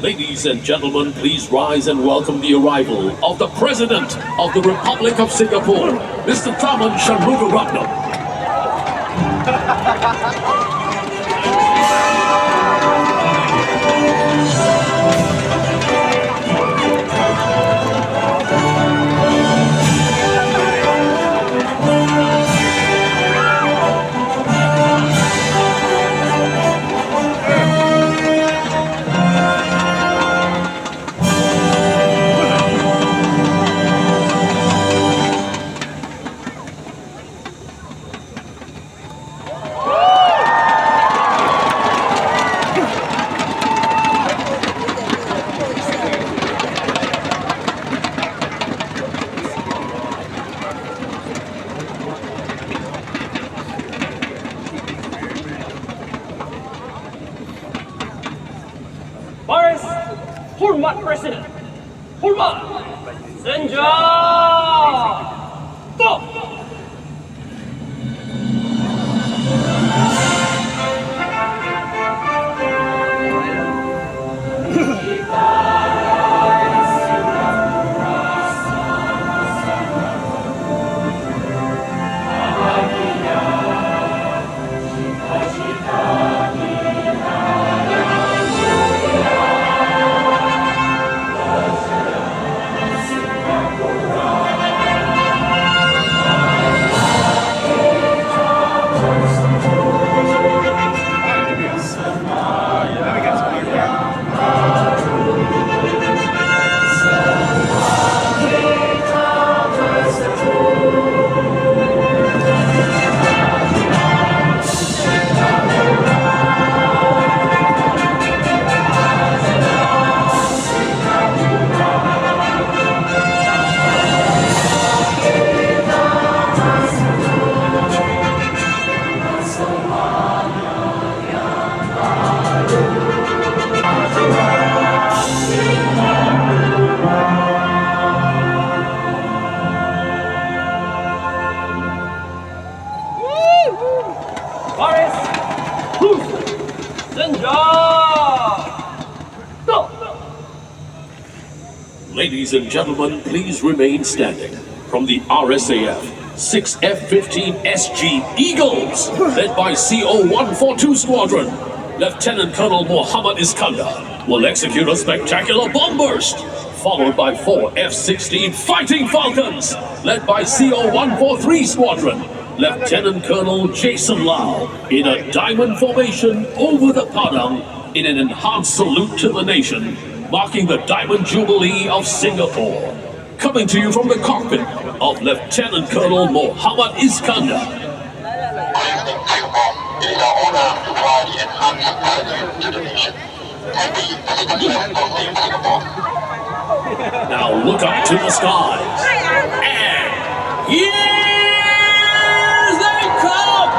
Ladies and gentlemen, please rise and welcome the arrival of the President of the Republic of Singapore, Mr. Tharman Shanmugaratnam. Hormat Presiden. Hormat. Senja. Stop. Paris. Cruz. Senja. Stop. Ladies and gentlemen, please remain standing. From the RSAF, 6 F-15 SG Eagles, led by CO-142 Squadron, Lieutenant Colonel Mohammed Iskandar will execute a spectacular bomb burst, followed by 4 F-16 Fighting Falcons, led by CO-143 Squadron, Lieutenant Colonel Jason Lau, in a diamond formation over the Padang in an enhanced salute to the nation, marking the Diamond Jubilee of Singapore. Coming to you from the cockpit of Lieutenant Colonel Mohammed Iskandar. It is our honor to fly the enhanced salute to the nation and be the special envoy of Singapore. Now look up to the skies. And here they come!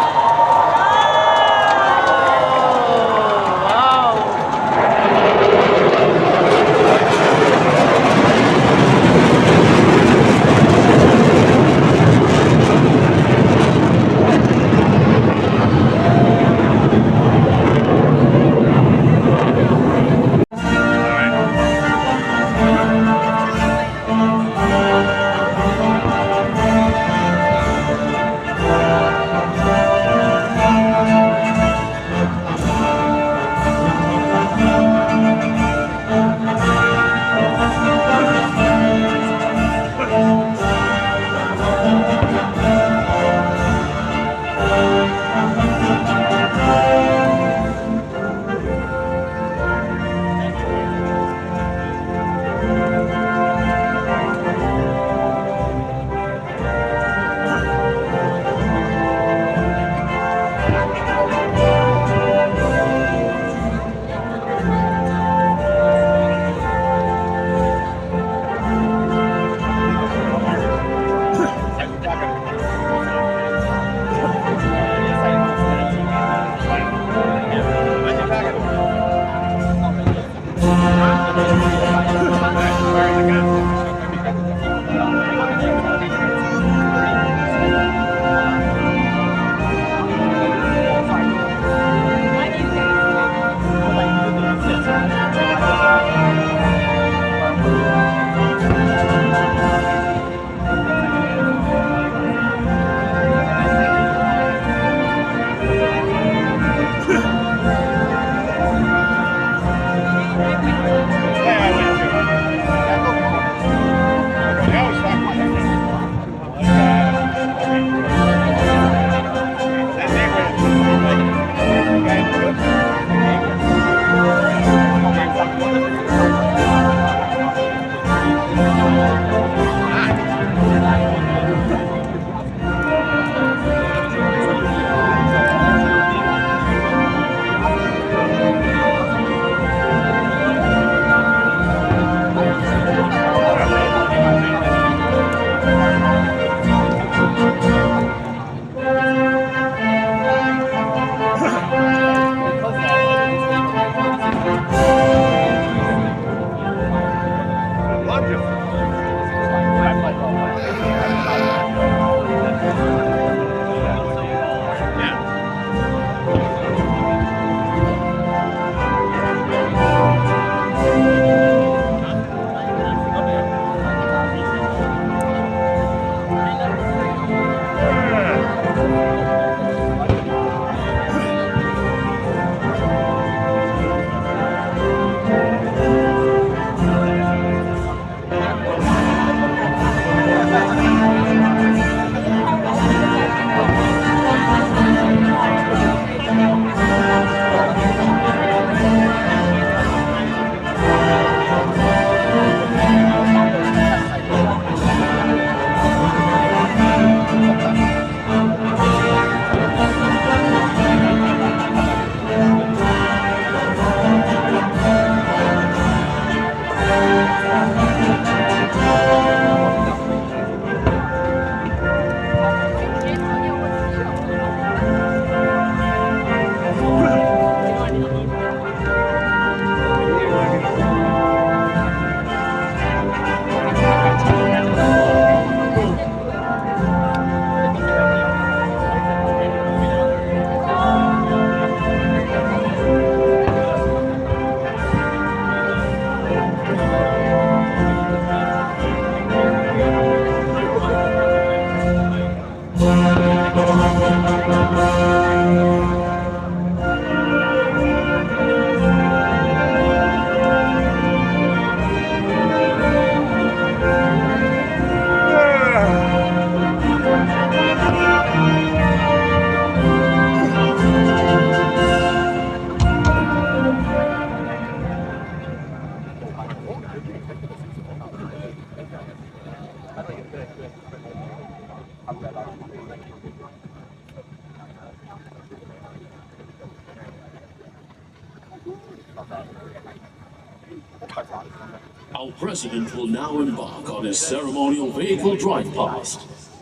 Our president will now embark on his ceremonial vehicle drive past.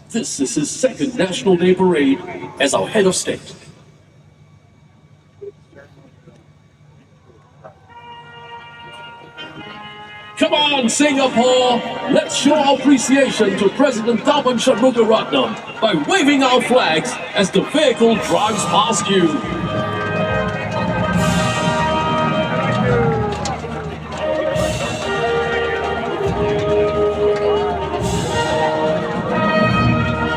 This is his second National Day parade as our head of state. Come on, Singapore! Let's show our appreciation to President Tharman Shanmugaratnam by waving our flags as the vehicle drives past you.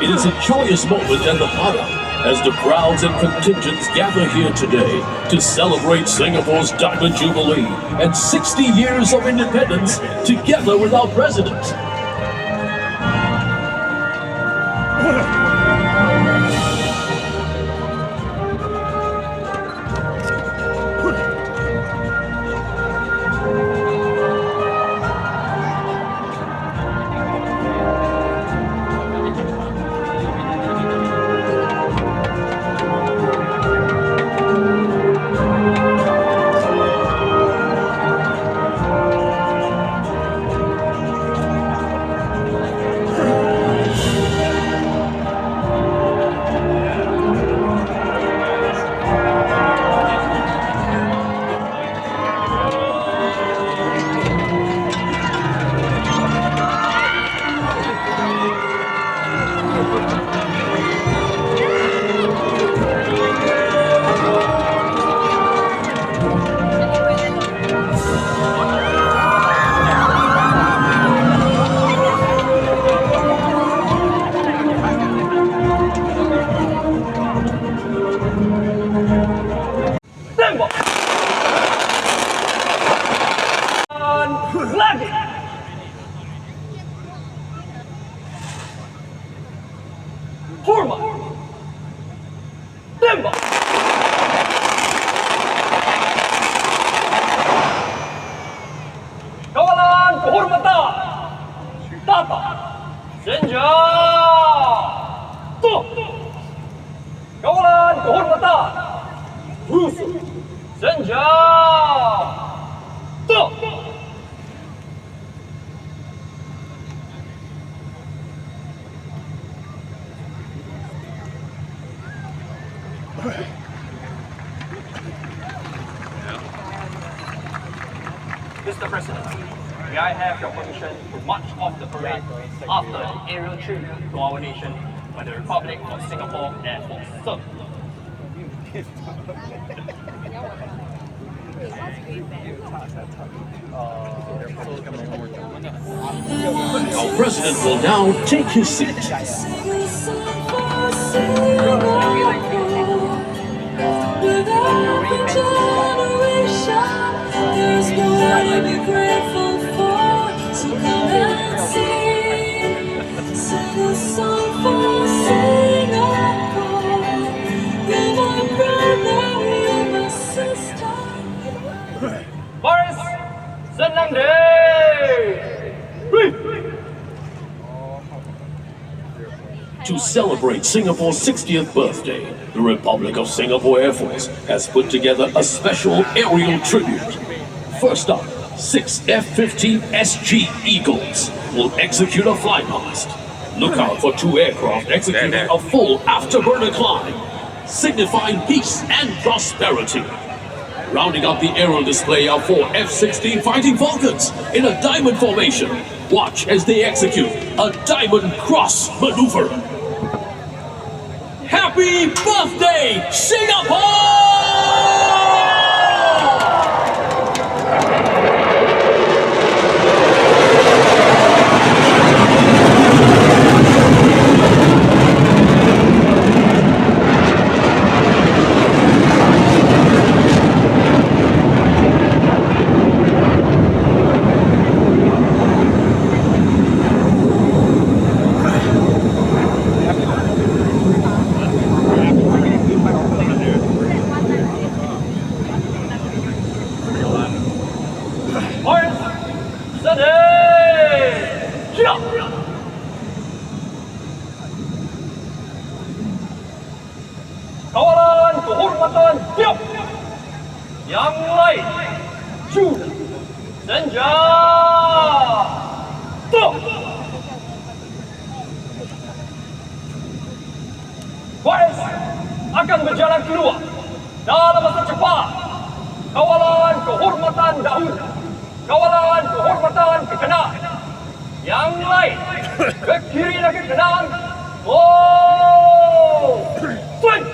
It is a joyous moment at the Padang as the crowds and contingents gather here today to celebrate Singapore's Diamond Jubilee and 60 years of independence together with our president. Kawalan kehormatan, tata, senja, tuh. Kawalan kehormatan, rusuh, senja, tuh. Mr. President, may I have your permission to march off the parade after the aerial tribute to our nation by the Republic of Singapore Air Force. Sir. Our president will now take his seat. There's more to be grateful for, so come and sing. Sing a song for Singapore. You're my brother, you're my sister. Boris, senang day! To celebrate Singapore's 60th birthday, the Republic of Singapore Air Force has put together a special aerial tribute. First up, 6 F-15 SG Eagles will execute a fly past. Look out for 2 aircraft executing a full afterburner climb, signifying peace and prosperity. Rounding out the aerial display are 4 F-16 Fighting Falcons in a diamond formation. Watch as they execute a diamond cross maneuver. Happy birthday, Singapore! 2, senja, stop. Baris akan berjalan keluar dalam masa cepat. Kawalan kehormatan dahulu, kawalan kehormatan ke kanan. Yang lain ke kiri dan ke kanan. Oh, swing.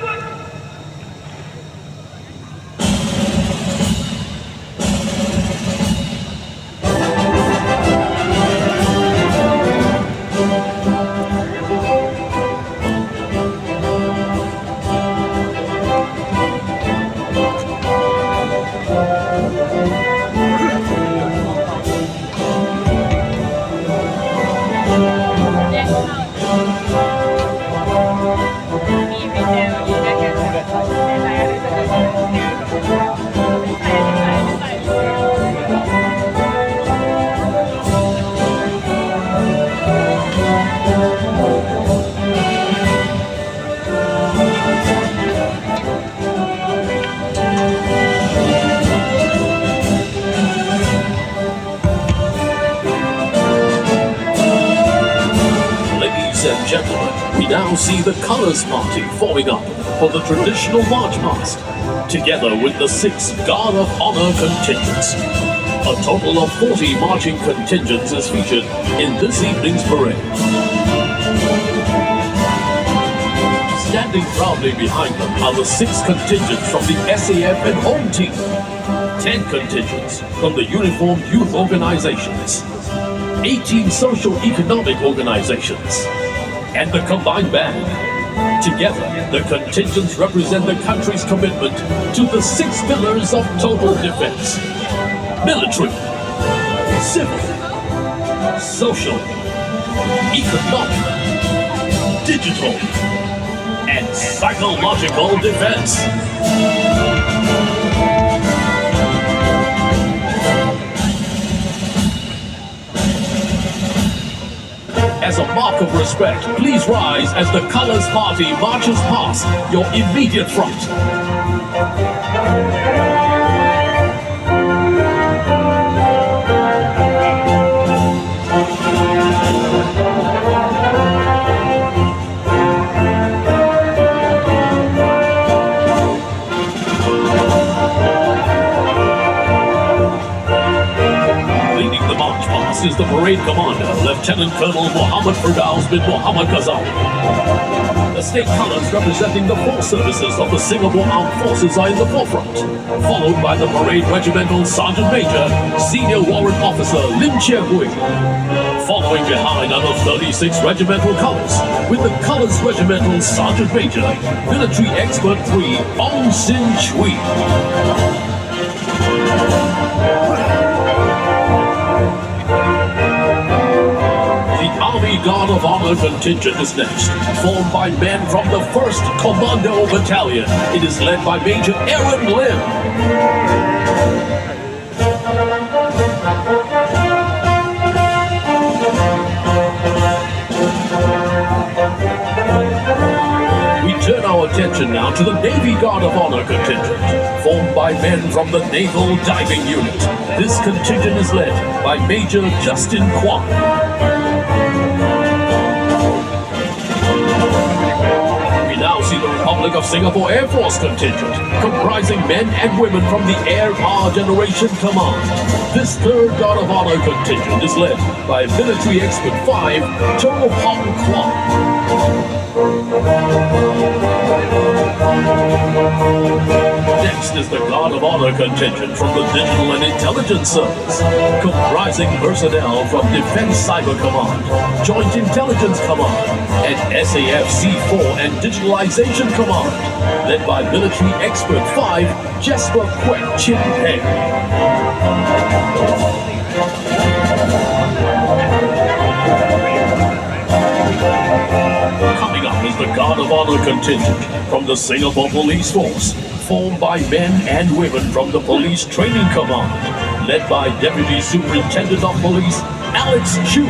We now see the Colors Party forming up for the traditional march past, together with the 6 Guard of Honor contingents. A total of 40 marching contingents is featured in this evening's parade. Standing proudly behind them are the 6 contingents from the SAF and Home Team, 10 contingents from the Uniformed Youth Organizations, 18 Social-Economic Organizations, and the combined band. Together, the contingents represent the country's commitment to the 6 pillars of total defense: military, civil, social, economic, digital, and psychological defense. As a mark of respect, please rise as the Colors Party marches past your immediate front. Is the parade commander, Lieutenant Colonel Muhammad Firdaus bin Muhammad Kazam. The state colors representing the 4 services of the Singapore Armed Forces are in the forefront, followed by the parade regimental Sergeant Major, Senior Warrant Officer Lim Chia Hui. Following behind are the 36 regimental colors, with the colors regimental Sergeant Major, Military Expert 3, Ong Sin Chui. Army Guard of Honor contingent is next, formed by men from the 1st Commando Battalion. It is led by Major Aaron Lim. We turn our attention now to the Navy Guard of Honor contingent, formed by men from the Naval Diving Unit. This contingent is led by Major Justin Kwan. See the Republic of Singapore Air Force contingent, comprising men and women from the Air Power Generation Command. This 3rd Guard of Honor contingent is led by Military Expert 5, Cho Hong Kwan. Next is the Guard of Honor contingent from the Digital and Intelligence Service, comprising personnel from Defense Cyber Command, Joint Intelligence Command, and SAF C4 and Digitalization Command, led by Military Expert 5, Jesper Kwek Chin Peng. Coming up is the Guard of Honor contingent from the Singapore Police Force, formed by men and women from the Police Training Command, led by Deputy Superintendent of Police, Alex Chu.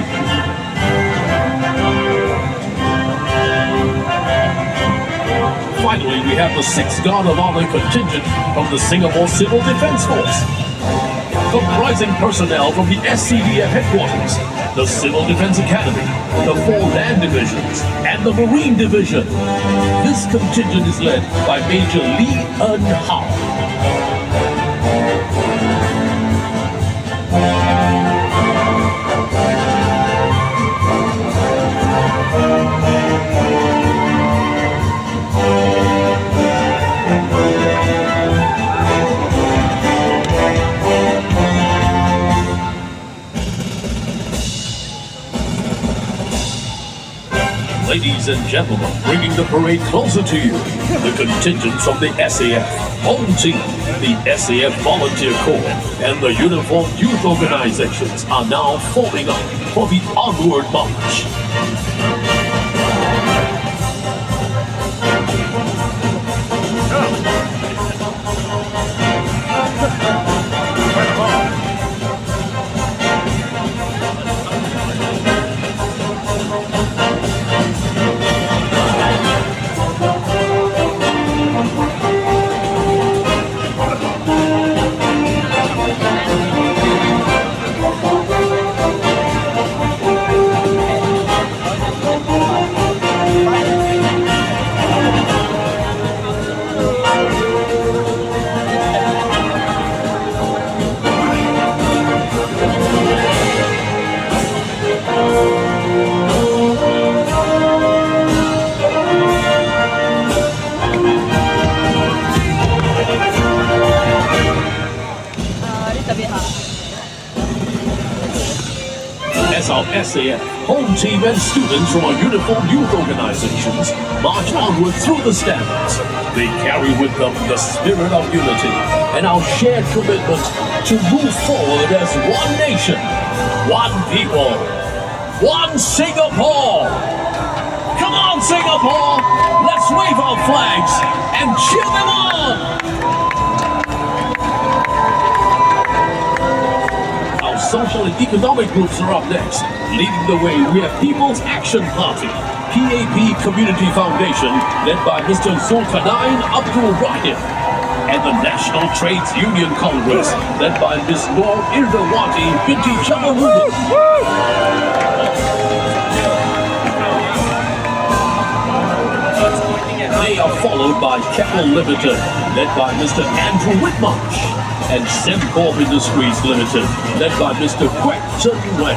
Finally, we have the 6th Guard of Honor contingent from the Singapore Civil Defence Force, comprising personnel from the SCDF headquarters, the Civil Defense Academy, the 4 land divisions, and the Marine Division. This contingent is led by Major Lee Eun Hao. Ladies and gentlemen, bringing the parade closer to you, the contingents from the SAF, Home Team, the SAF Volunteer Corps, and the Uniformed Youth Organizations are now forming up for the onward march. As our SAF, Home Team and students from our Uniformed Youth Organizations march onward through the standards, they carry with them the spirit of unity and our shared commitment to move forward as one nation, one people, one Singapore. Come on, Singapore! Let's wave our flags and cheer them on! Social and economic groups are up next. Leading the way, we have People's Action Party, PAP Community Foundation, led by Mr. Zulkarnain Abdul Rahim, and the National Trades Union Congress, led by Ms. Noor Irdawati Binti Jamaluddin. They are followed by Keppel Limited, led by Mr. Andrew Whitmarsh, and Sembcorp Industries Limited, led by Mr. Kwek Chen Wei.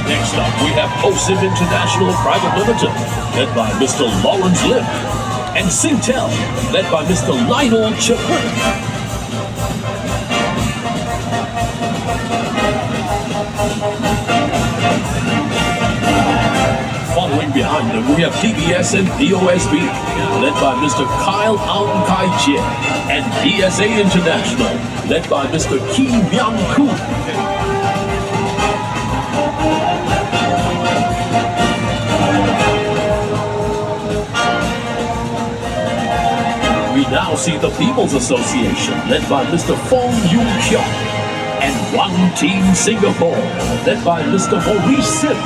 Next up, we have OSIM International Private Limited, led by Mr. Lawrence Lim, and Singtel, led by Mr. Lionel Chaput. Following behind them, we have DBS and DOSB, led by Mr. Kyle Aung Kai Chie, and DSA International, led by Mr. Ki Myung Koo. We now see the People's Association, led by Mr. Fong Yoon Kyok, and One Team Singapore, led by Mr. Maurice Sim.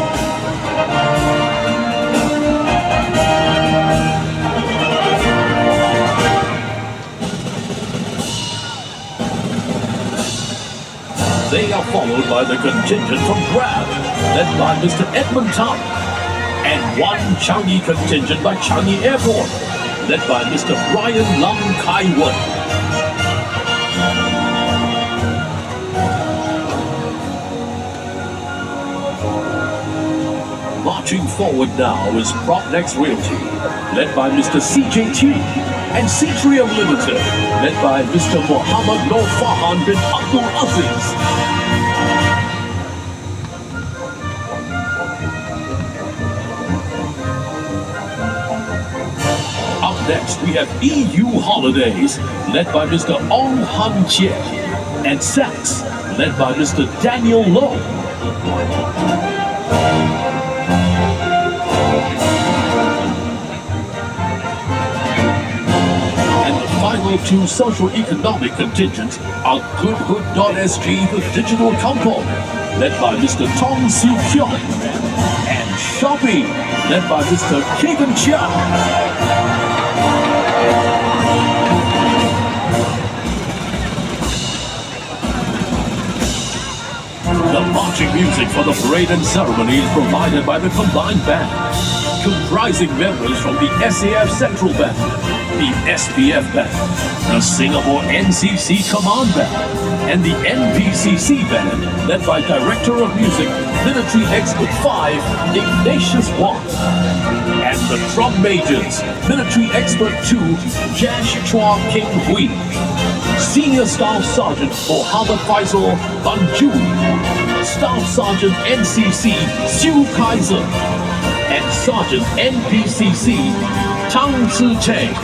They are followed by the contingent from Grab, led by Mr. Edmund Tan, and one Changi contingent by Changi Airport, led by Mr. Brian Lam Kai Wen. Marching forward now is Propnex Realty, led by Mr. CJ Chu, and Citrium Limited, led by Mr. Muhammad Nur Farhan bin Abdul Aziz. Up next, we have EU Holidays, led by Mr. Ong Han Chie, and Saks, led by Mr. Daniel Low. Final two socio-economic contingents are Goodhood.sg, the digital company, led by Mr. Tong Siu Kyung, and Shopping, led by Mr. Keegan Chia. The marching music for the parade and ceremony is provided by the combined band, comprising members from the SAF Central Band, the SPF Band, the Singapore NCC Command Band, and the NPCC Band, led by Director of Music, Military Expert 5, Ignatius Wong, and the Drum Majors, Military Expert 2, Jash Chua King Hui, Senior Staff Sergeant Mohammed Faisal Banjui, Staff Sergeant NCC Siu Kaiser, and Sergeant NPCC Tang Tzu Cheng.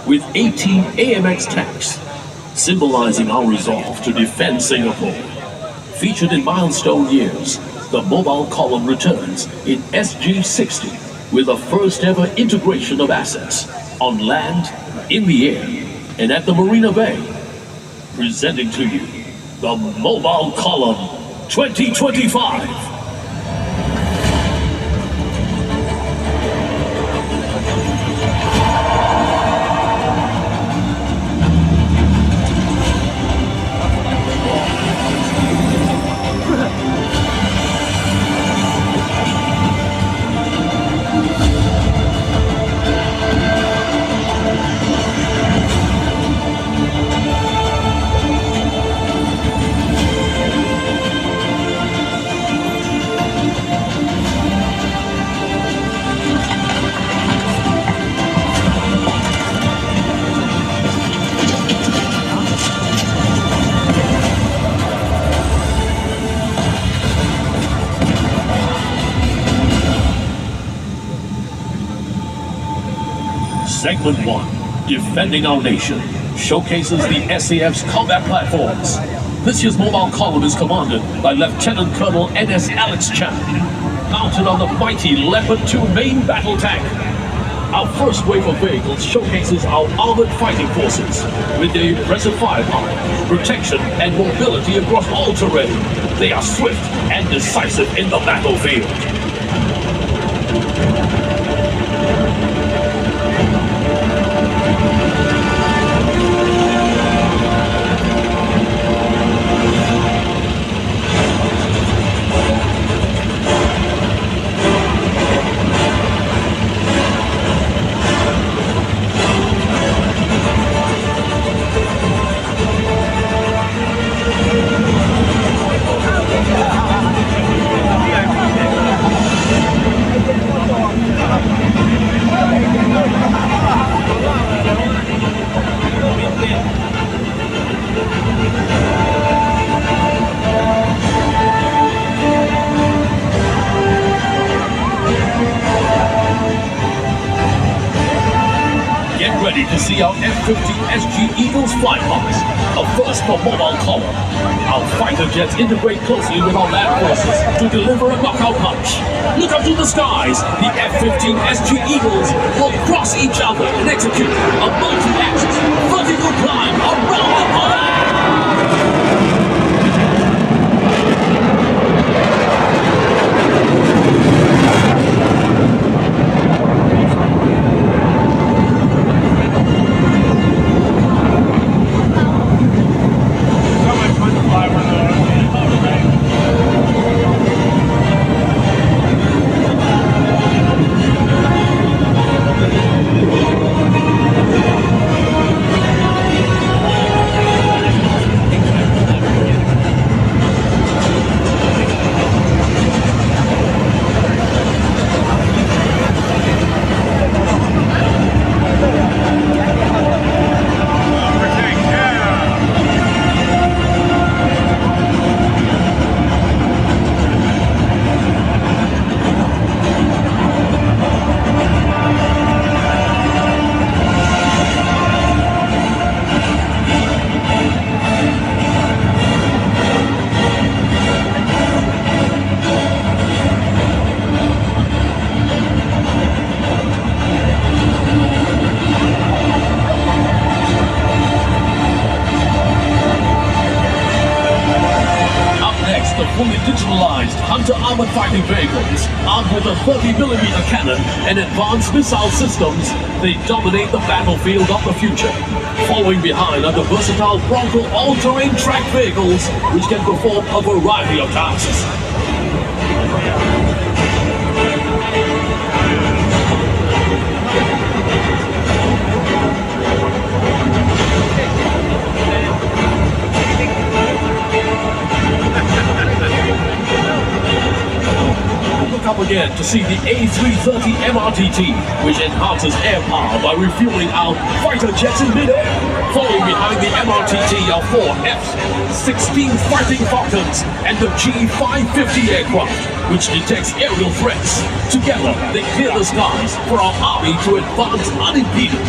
With 18 AMX tanks, symbolizing our resolve to defend Singapore. Featured in milestone years, the mobile column returns in SG-60 with the first ever integration of assets on land, in the air, and at the Marina Bay. Presenting to you the Mobile Column 2025. Segment 1, Defending Our Nation, showcases the SAF's combat platforms. This year's mobile column is commanded by Lieutenant Colonel N.S. Alex Chan, mounted on the mighty Leopard 2 main battle tank. Our first wave of vehicles showcases our armored fighting forces with their impressive firepower, protection, and mobility across all terrain. They are swift and decisive in the battlefield. Ready to see our F-15 SG Eagles fly past, a first for mobile column. Our fighter jets integrate closely with our land forces to deliver a knockout punch. Look up to the skies, the F-15 SG Eagles will cross each other and execute a multi-axis vertical climb around the Padang. Armed with a 30mm cannon and advanced missile systems, they dominate the battlefield of the future. Following behind are the versatile Bronco all-terrain track vehicles, which can perform a variety of tasks. Look up again to see the A330 MRTT, which enhances air power by refueling our fighter jets in midair. Following behind the MRTT are 4 F-16 Fighting Falcons and the G550 aircraft, which detects aerial threats. Together, they clear the skies for our army to advance unimpeded.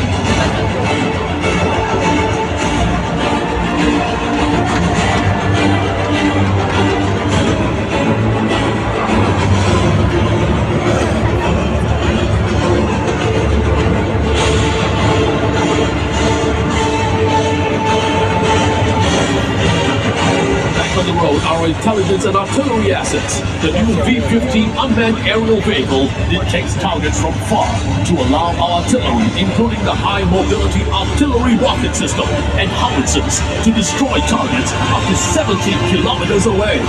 On the road, our intelligence and artillery assets. The new V-15 unmanned aerial vehicle detects targets from far to allow our artillery, including the high mobility artillery rocket system and howitzers, to destroy targets up to 70 kilometers away.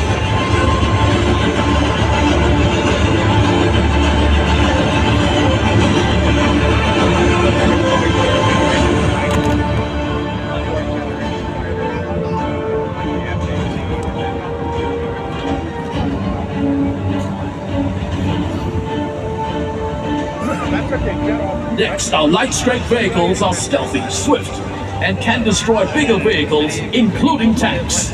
Next, our light strike vehicles are stealthy, swift, and can destroy bigger vehicles, including tanks.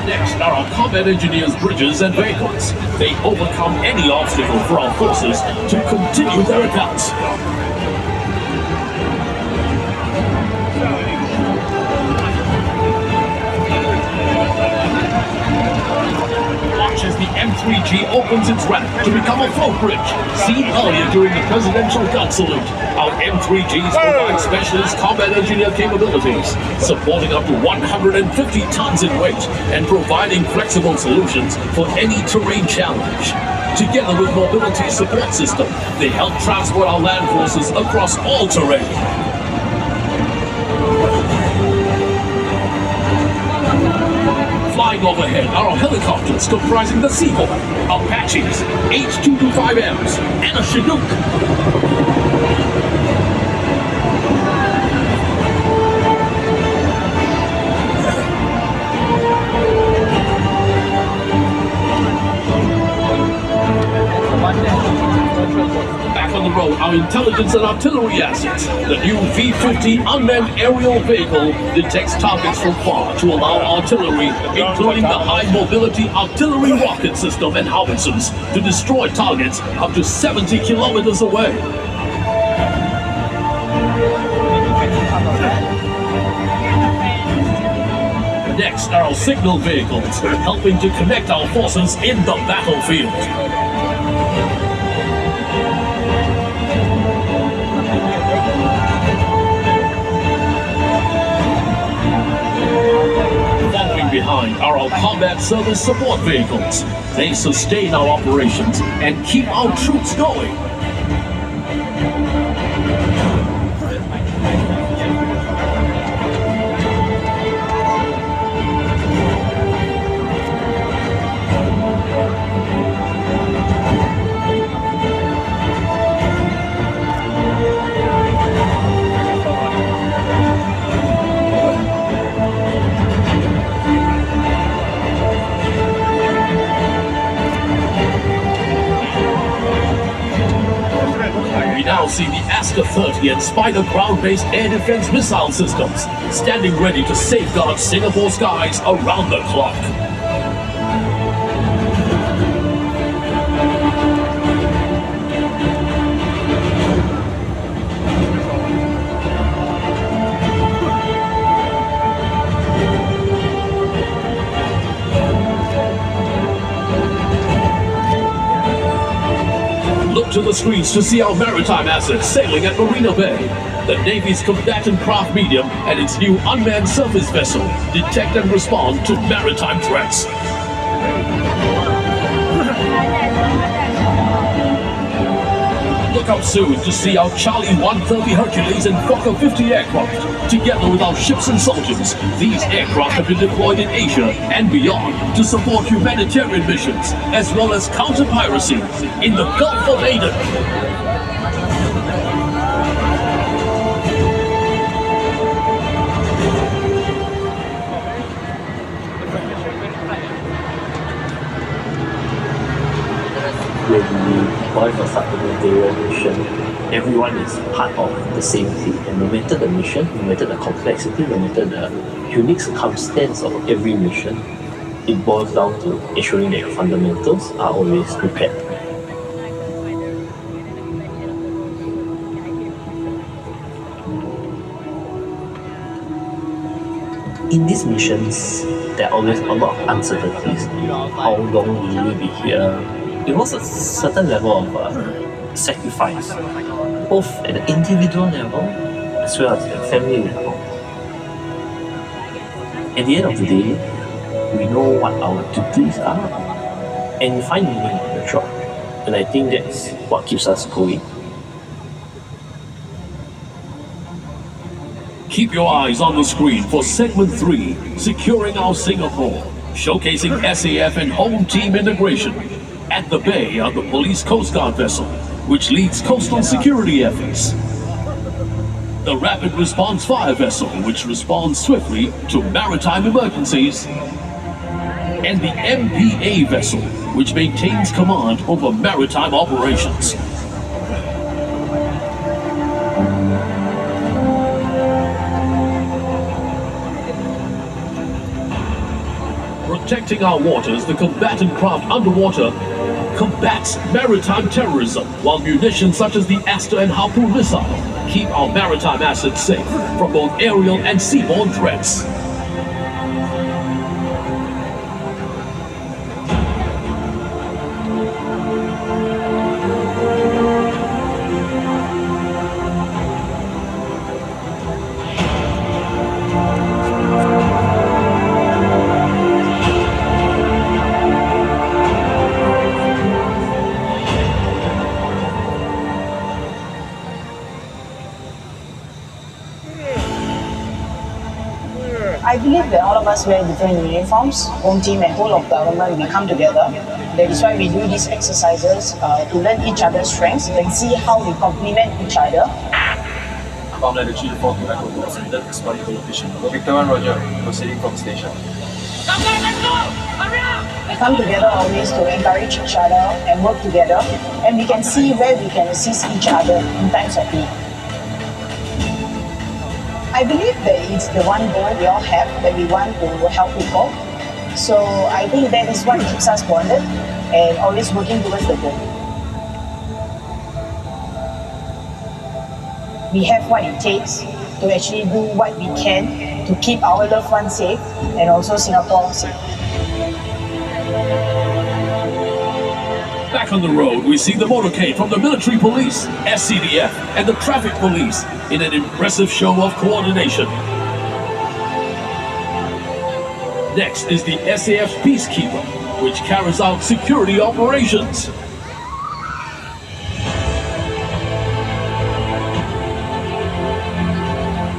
Next are our combat engineers' bridges and vehicles. They overcome any obstacle for our forces to continue their advance. Watch as the M3G opens its ramp to become a float bridge. Seen earlier during the presidential gun salute, our M3Gs provide specialist combat engineer capabilities, supporting up to 150 tons in weight and providing flexible solutions for any terrain challenge. Together with mobility support system, they help transport our land forces across all terrain. Flying overhead are our helicopters comprising the Seahawk, Apaches, H-225Ms, and a Chinook. Back on the road, our intelligence and artillery assets. The new V-50 unmanned aerial vehicle detects targets from far to allow artillery, including the high mobility artillery rocket system and howitzers, to destroy targets up to 70 kilometers away. Next are our signal vehicles, helping to connect our forces in the battlefield. Following behind are our combat service support vehicles. They sustain our operations and keep our troops going. We now see the Aster 30 and Spider ground-based air defense missile systems, standing ready to safeguard Singapore skies around the clock. to the screens to see our maritime assets sailing at Marina Bay. The Navy's combatant craft medium and its new unmanned surface vessel detect and respond to maritime threats. Look out soon to see our Charlie 130 Hercules and Fokker 50 aircraft. Together with our ships and soldiers, these aircraft have been deployed in Asia and beyond to support humanitarian missions as well as counter-piracy in the Gulf of Aden. When we deploy for supplementary mission, everyone is part of the same team. And no matter the mission, no matter the complexity, no matter the unique circumstance of every mission, it boils down to ensuring that your fundamentals are always prepared. In these missions, there are always a lot of uncertainties. How long will we be here? It was a certain level of sacrifice, both at the individual level as well as at the family level. At the end of the day, we know what our duties are and we find meaning in the job. And I think that's what keeps us going. Keep your eyes on the screen for segment 3, Securing Our Singapore, showcasing SAF and home team integration. At the bay are the police Coast Guard vessel, which leads coastal security efforts. The Rapid Response Fire vessel, which responds swiftly to maritime emergencies. And the MPA vessel, which maintains command over maritime operations. Protecting our waters, the combatant craft underwater combats maritime terrorism, while munitions such as the Aster and Harpoon missile keep our maritime assets safe from both aerial and seaborne threats. I believe that all of us wear different uniforms. Home team and whole of government, we come together. That is why we do these exercises to learn each other's strengths and see how we complement each other. Farm Ladder 3 to 4 to Echo to Ascendant, exploring the location. Victor 1 Roger, proceeding from station. We come together always to encourage each other and work together, and we can see where we can assist each other in times of need. I believe that it's the one goal we all have, that we want to help people. So I think that is what keeps us bonded and always working towards the goal. We have what it takes to actually do what we can to keep our loved ones safe and also Singapore safe. Back on the road, we see the motorcade from the military police, SCDF, and the traffic police in an impressive show of coordination. Next is the SAF Peacekeeper, which carries out security operations.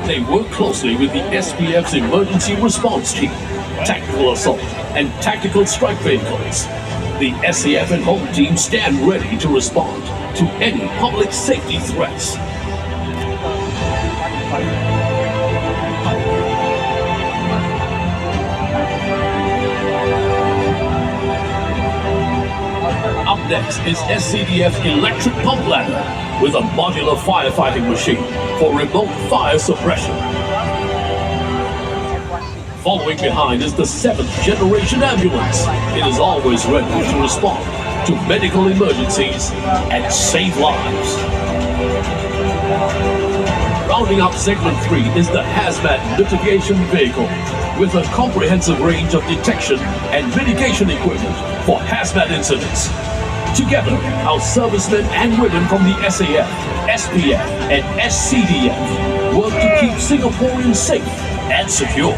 They work closely with the SPF's emergency response team, tactical assault, and tactical strike vehicles. The SAF and home team stand ready to respond to any public safety threats. Up next is SCDF's electric pump ladder with a modular firefighting machine for remote fire suppression. Following behind is the 7th generation ambulance. It is always ready to respond to medical emergencies and save lives. Rounding up segment 3 is the hazmat mitigation vehicle with a comprehensive range of detection and mitigation equipment for hazmat incidents. Together, our servicemen and women from the SAF, SPF, and SCDF work to keep Singaporeans safe and secure.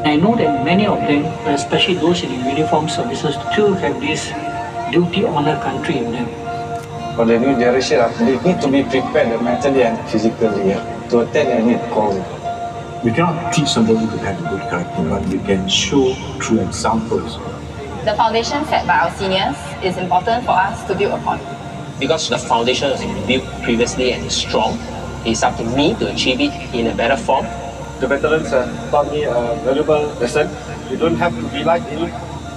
I know that many of them, especially those in the uniformed services, still have this duty honor country in them. For the new generation, they need to be prepared mentally and physically to attend any call. We cannot teach somebody to have a good character, but we can show through examples. The foundation set by our seniors is important for us to build upon. Because the foundation has been built previously and is strong, it's up to me to achieve it in a better form. The veterans taught me a valuable lesson. You don't have to be like me,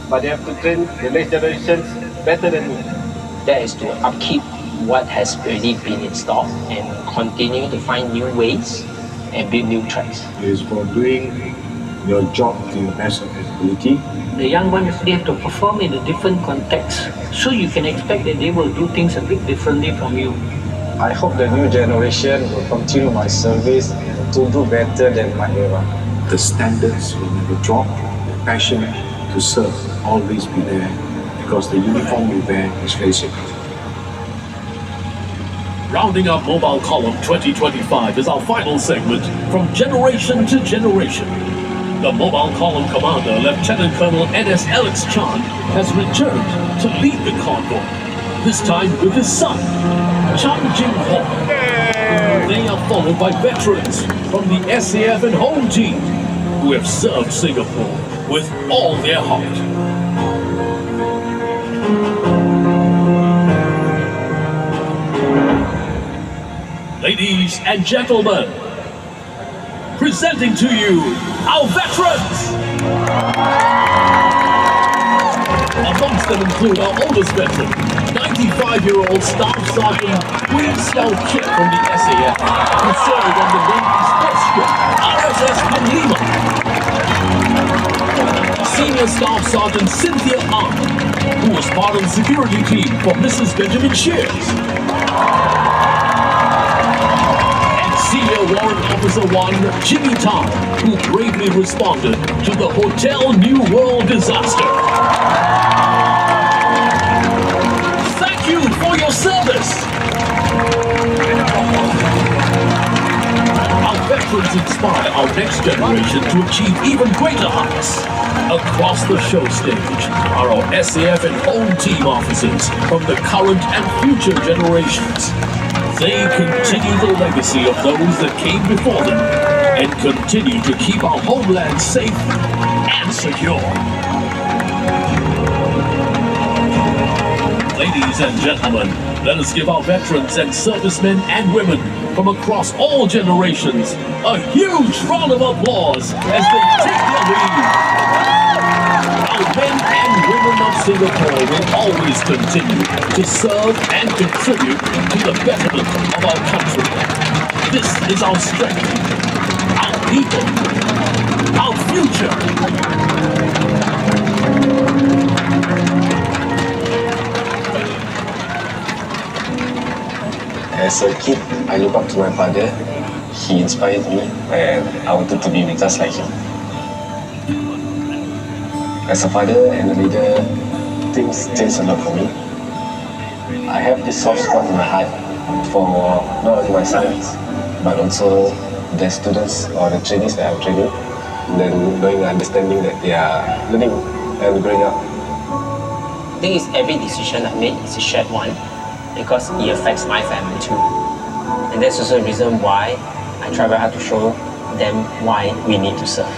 but they have to train the next generations better than me. That is to upkeep what has already been installed and continue to find new ways and build new tracks. It is for doing your job to your best of your ability. The young ones, they have to perform in a different context, so you can expect that they will do things a bit differently from you. I hope the new generation will continue my service to do better than my era. The standards will never drop. The passion to serve always be there because the uniform we wear is very sacred. Rounding up Mobile Column 2025 is our final segment, From Generation to Generation. The Mobile Column commander, Lieutenant Colonel N.S. Alex Chan, has returned to lead the convoy, this time with his son, Chan Jing Ho. They are followed by veterans from the SAF and home team who have served Singapore with all their heart. Ladies and gentlemen, presenting to you our veterans! Amongst them include our oldest veteran, 95-year-old Staff Sergeant Wee Xiao Kit from the SAF, who served on the Navy's first ship, RSS Panglima. Senior Staff Sergeant Cynthia Ang, who was part of the security team for Mrs. Benjamin Shears. Senior Warrant Officer 1, Jimmy Tan, who bravely responded to the Hotel New World disaster. Thank you for your service! Our veterans inspire our next generation to achieve even greater heights. Across the show stage are our SAF and home team officers from the current and future generations. They continue the legacy of those that came before them and continue to keep our homeland safe and secure. Ladies and gentlemen, let us give our veterans and servicemen and women from across all generations a huge round of applause as they take their leave. Our men and women of Singapore will always continue to serve and contribute to the betterment of our country. This is our strength, our people, our future. As a kid, I look up to my father. He inspired me and I wanted to be just like him. As a father and a leader, things change a lot for me. I have this soft spot in my heart for not only my sons, but also the students or the trainees that I'm training. Then knowing and understanding that they are learning and growing up. I think it's every decision I make is a shared one because it affects my family too. And that's also the reason why I try very hard to show them why we need to serve.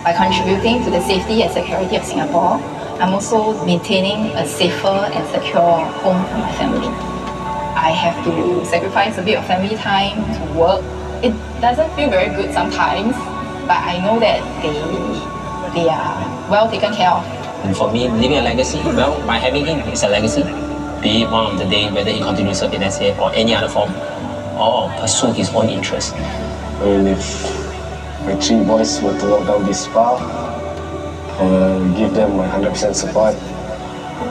By contributing to the safety and security of Singapore, I'm also maintaining a safer and secure home for my family. I have to sacrifice a bit of family time to work. It doesn't feel very good sometimes, but I know that they are well taken care of. And for me, leaving a legacy, well, by having him, it's a legacy. Be it one of the day, whether he continues to serve in SAF or any other form, or pursue his own interests. I mean, if my three boys were to walk down this path, give them my 100% support.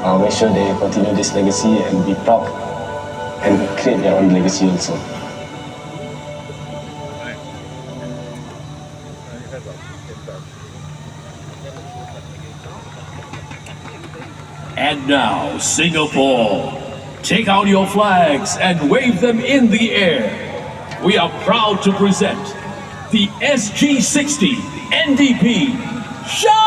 I'll make sure they continue this legacy and be proud and create their own legacy also. And now, Singapore, take out your flags and wave them in the air. We are proud to present the SG60 NDP Show!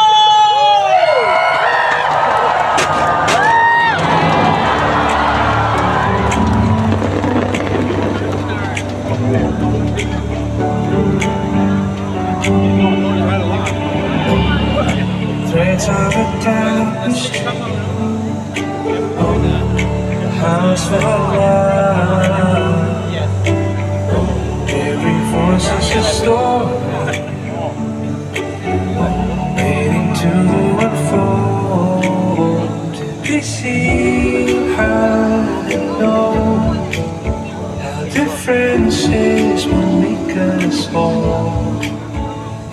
Threads of a tapestry, a house full of love. Every voice is a story, waiting to unfold. They see how they know how differences will make us whole.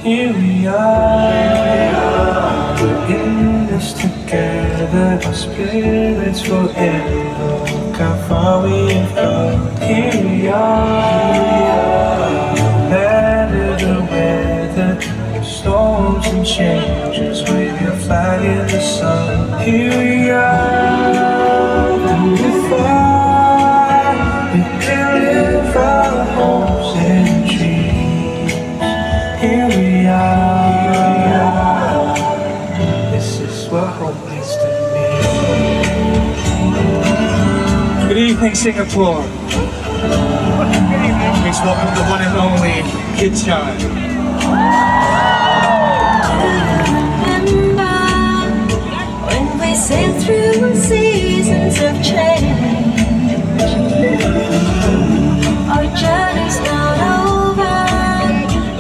Here we are, we're in this together, our spirits forever. Look how far we have come. Here we are, no matter the weather, the storms and changes, wave your flag in the sun. Here we are, through the fire, we can live our hopes and dreams. Here we are, this is what hope means to me. Good evening, Singapore. Please welcome the one and only Kid Child. Remember when we sailed through seasons of change, our journey's not over.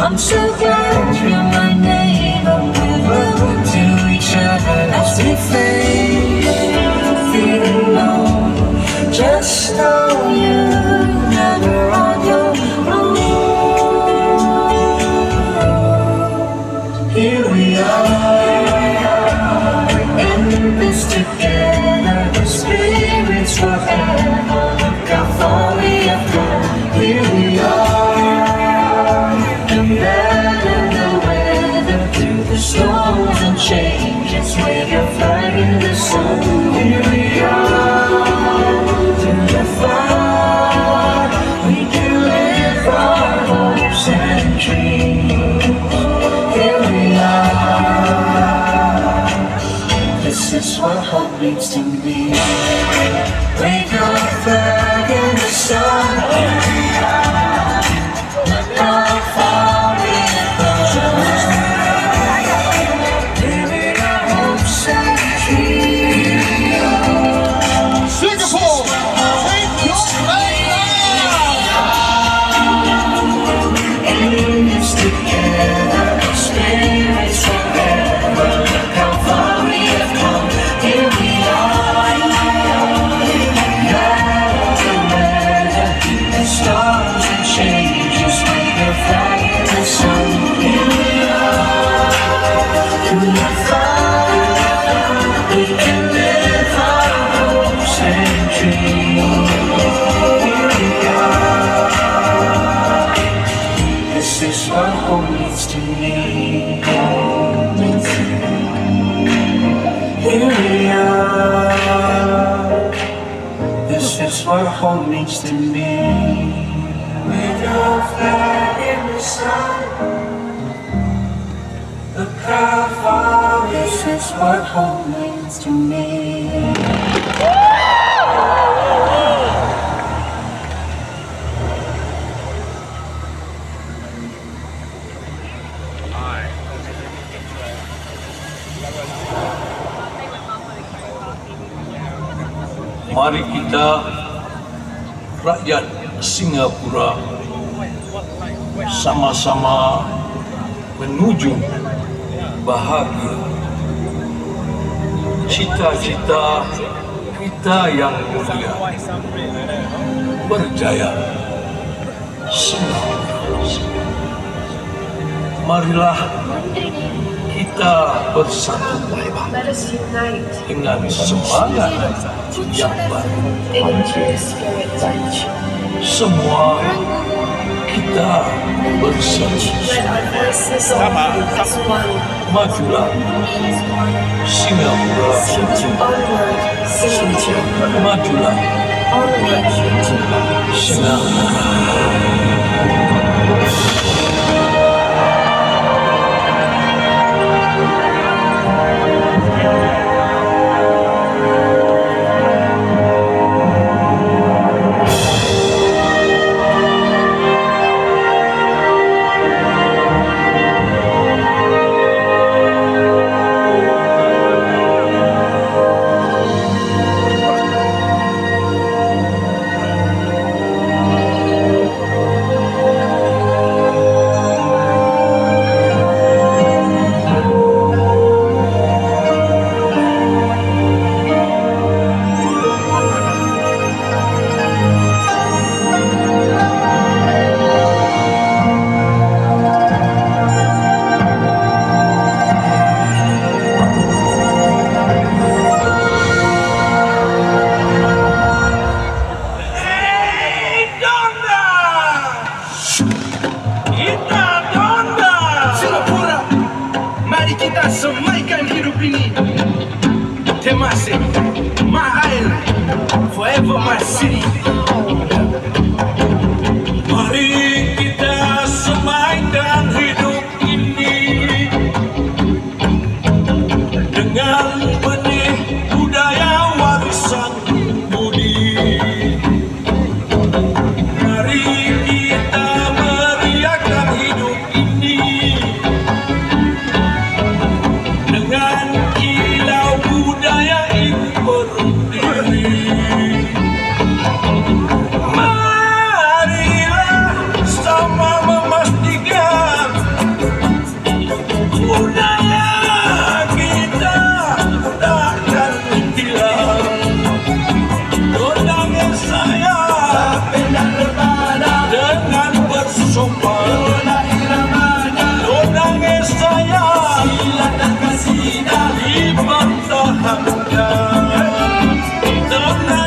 I'm so glad you're my neighbor. We're loyal to each other as we feel alone. Just know you're never on your own. Here we are, we're in this together, the spirits forever. Look how far we have come. Here we are, no matter the weather, through the storms and changes, wave your flag in the sun. Here we are, through the fire, we can live our hopes and dreams. Here we are, this is what hope means to me. Wave your flag in the sun. Here we are, look how far we have come. Living our hopes and dreams. Singapore, take your In this together, spirits forever. Look how far we have come. Here we are, the weather, the storms and changes, wave your flag in the sun. Here we are, through the fire, we can live our hopes and dreams. Here we are, this is what hope means to me. Here we are, this is what hope means to me. With your flag in the sun, look how far. This is what hope means to me. Mari kita rakyat Singapura sama-sama menuju bahagia. Cita-cita kita yang mulia berjaya. Singapura. Marilah kita bersatu Let us unite dengan semangat yang baru. in the spirit. Semua kita bersatu. Let our voices all be as one. Majulah Singapura. Onward, Singapore. Majulah Onward, Singapura. Semaikan hidup ini. Temasek, my island, forever my city. Mari kita semaikan hidup ini dengan benih budaya warisan budi. Mari kita meriahkan hidup ini dengan kilau budaya impor diri. Marilah sama memastikan budaya kita takkan hilang. Donang saya dengan bersopan. Donang saya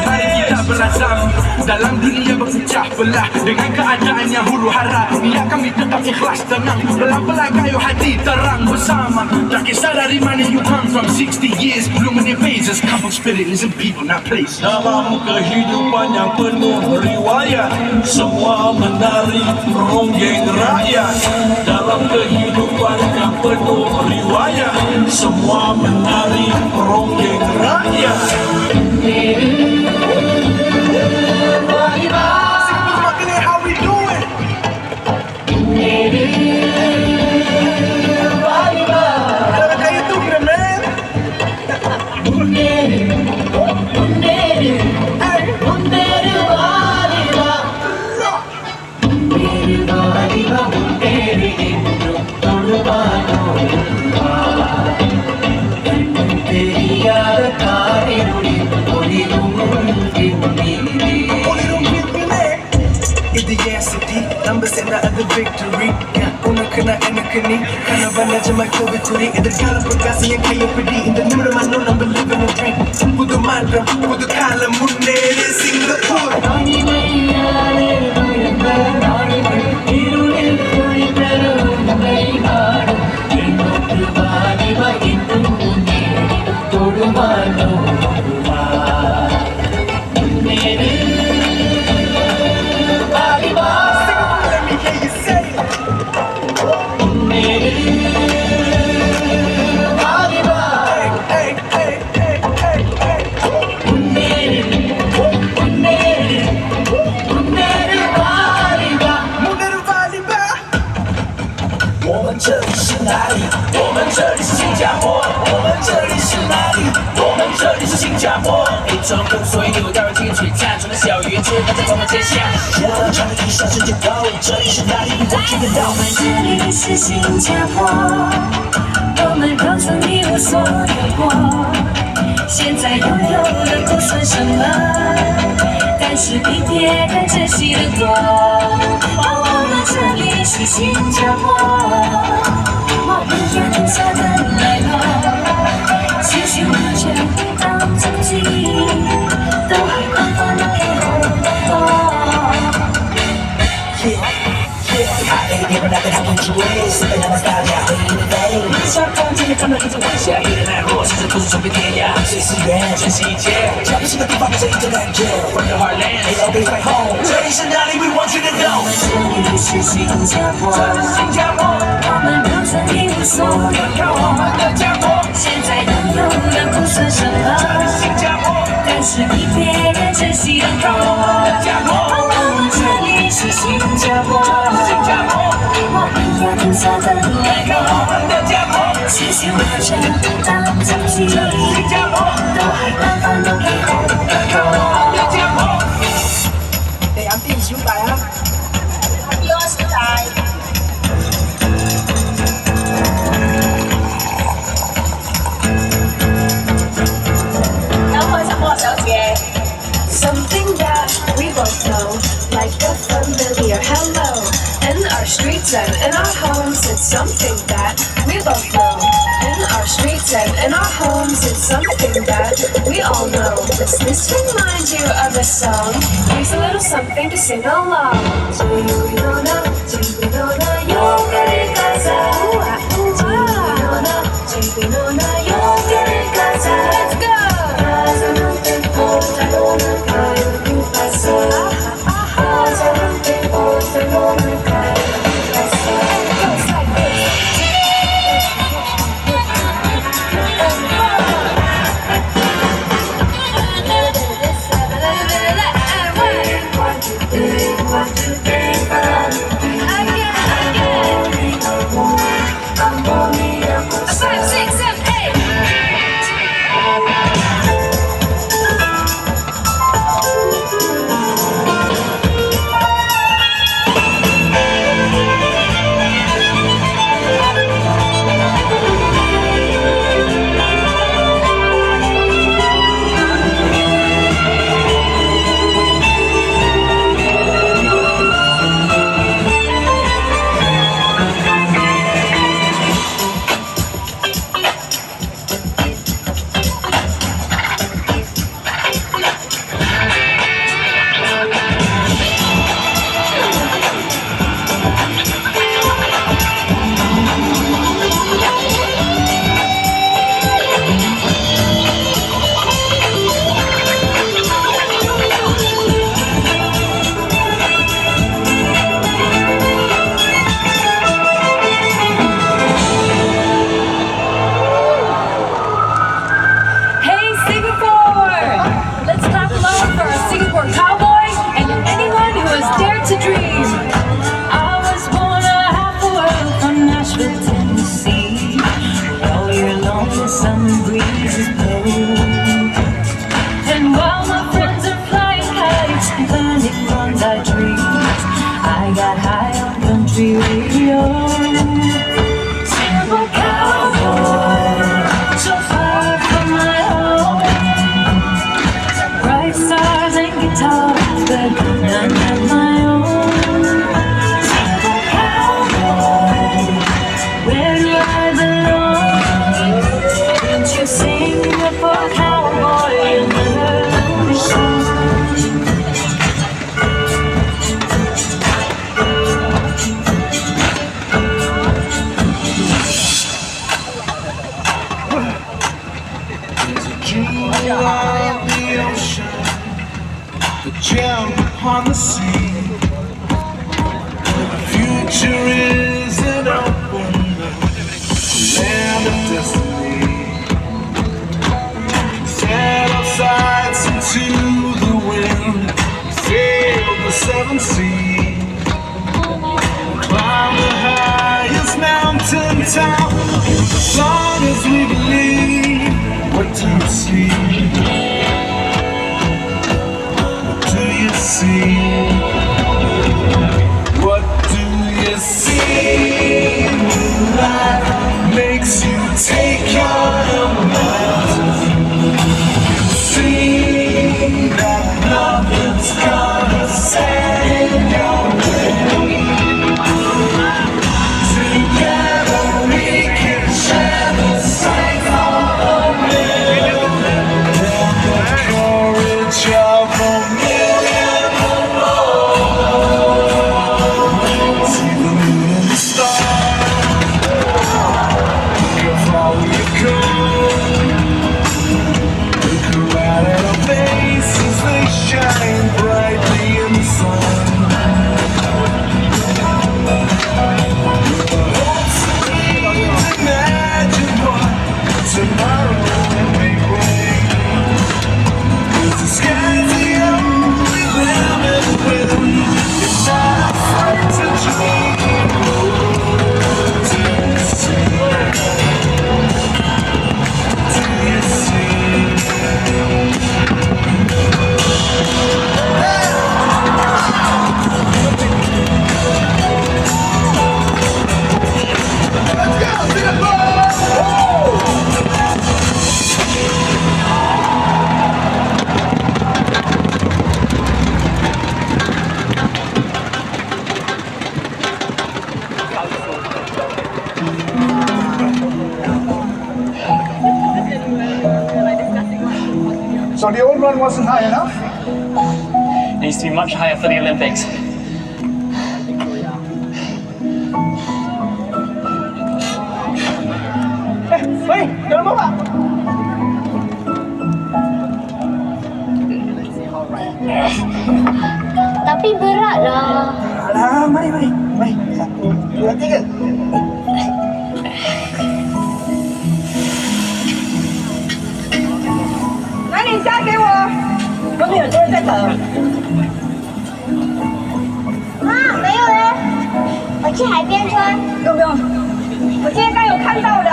mari kita berazam dalam dunia berpecah belah dengan keadaan yang huru hara. Biar kami tetap ikhlas tenang dalam pelagaya hati terang bersama. Tak kisah dari mana you come from, 60 years luminous phases. Kampung spirit listen people not place. Dalam kehidupan yang penuh riwayat, semua menari ronggeng rakyat. Dalam kehidupan yang penuh riwayat, semua menari ronggeng rakyat. Singapore Makane, how we doing? Jangan kayak itu, man. Number set the other victory. Una kena kini karena banda jemaah COVID kuri. Dalam perkasa yang kaya pedih. In the number of my no number living a dream. Putu mantra, putu kala munde di Singapore.装酷所以有道人听取赞成的小鱼只能在我们天下。我唱的地上世界高，这里是哪里？我知道。我们这里是新加坡，我们都曾一无所有过，现在拥有的不算什么，但是比别人珍惜的多。哦，我们这里是新加坡。一停下的来了，谢谢我这当自己，都还官方的给后的多。下班今天看到一只晚霞，一脸难过，甚至不是准备天涯，随时远，全世界，脚步新的地方变成一种感觉。From the heartland, it'll be right home。这里是哪里 ？We want you to know。这里是新加坡，这是新加坡，我们都曾一无所有，看我们的家国。现在拥有的不算什么，这里是新加坡，但是比别人珍惜的多。家国，这里是新加坡，新加坡，我们要停下的来看我们的家国。继续活着，当自己，这里是新加坡，都还官方都给后的多。的家国。Hey, auntie, is you kaya? Yours, Thai. 要喝什么，小姐？ Something that we both know, like the familiar hello. In our streets and in our homes, it's something that we both know. In our streets and in our homes, it's something that we all know. Does this remind you of a song? Here's a little something to sing along. Let's clap along for our Singapore cowboy and anyone who has dared to dream. I was born a half a world from Nashville, Tennessee. All year long the summer breezes blow. And while my friends are flying kites and planting bonsai trees, I got high on country radio. Singapore cowboy, so far from my home. Bright stars and guitars, but none of my own. Singapore cowboy, where do I belong? Can't you sing Singapore cowboy another lonely song? There's a jewel on the ocean, a gem upon the sea. The future is an open land of destiny. Set our sights into the wind, sail the seven seas, climb the highest mountain top. As long as we believe, what do you see? What do you see? What do you see? Moonlight makes you take your mountains. You see that nothing's gonna stand. the old one wasn't high enough? Needs to be much higher for the Olympics. Wait, jangan bawa. Tapi berat lah. Alah, mari. Mari, 1, 2, 3.那你下给我。外面很多人在等。妈，没有嘞。我去海边穿。不用，我今天刚有看到的。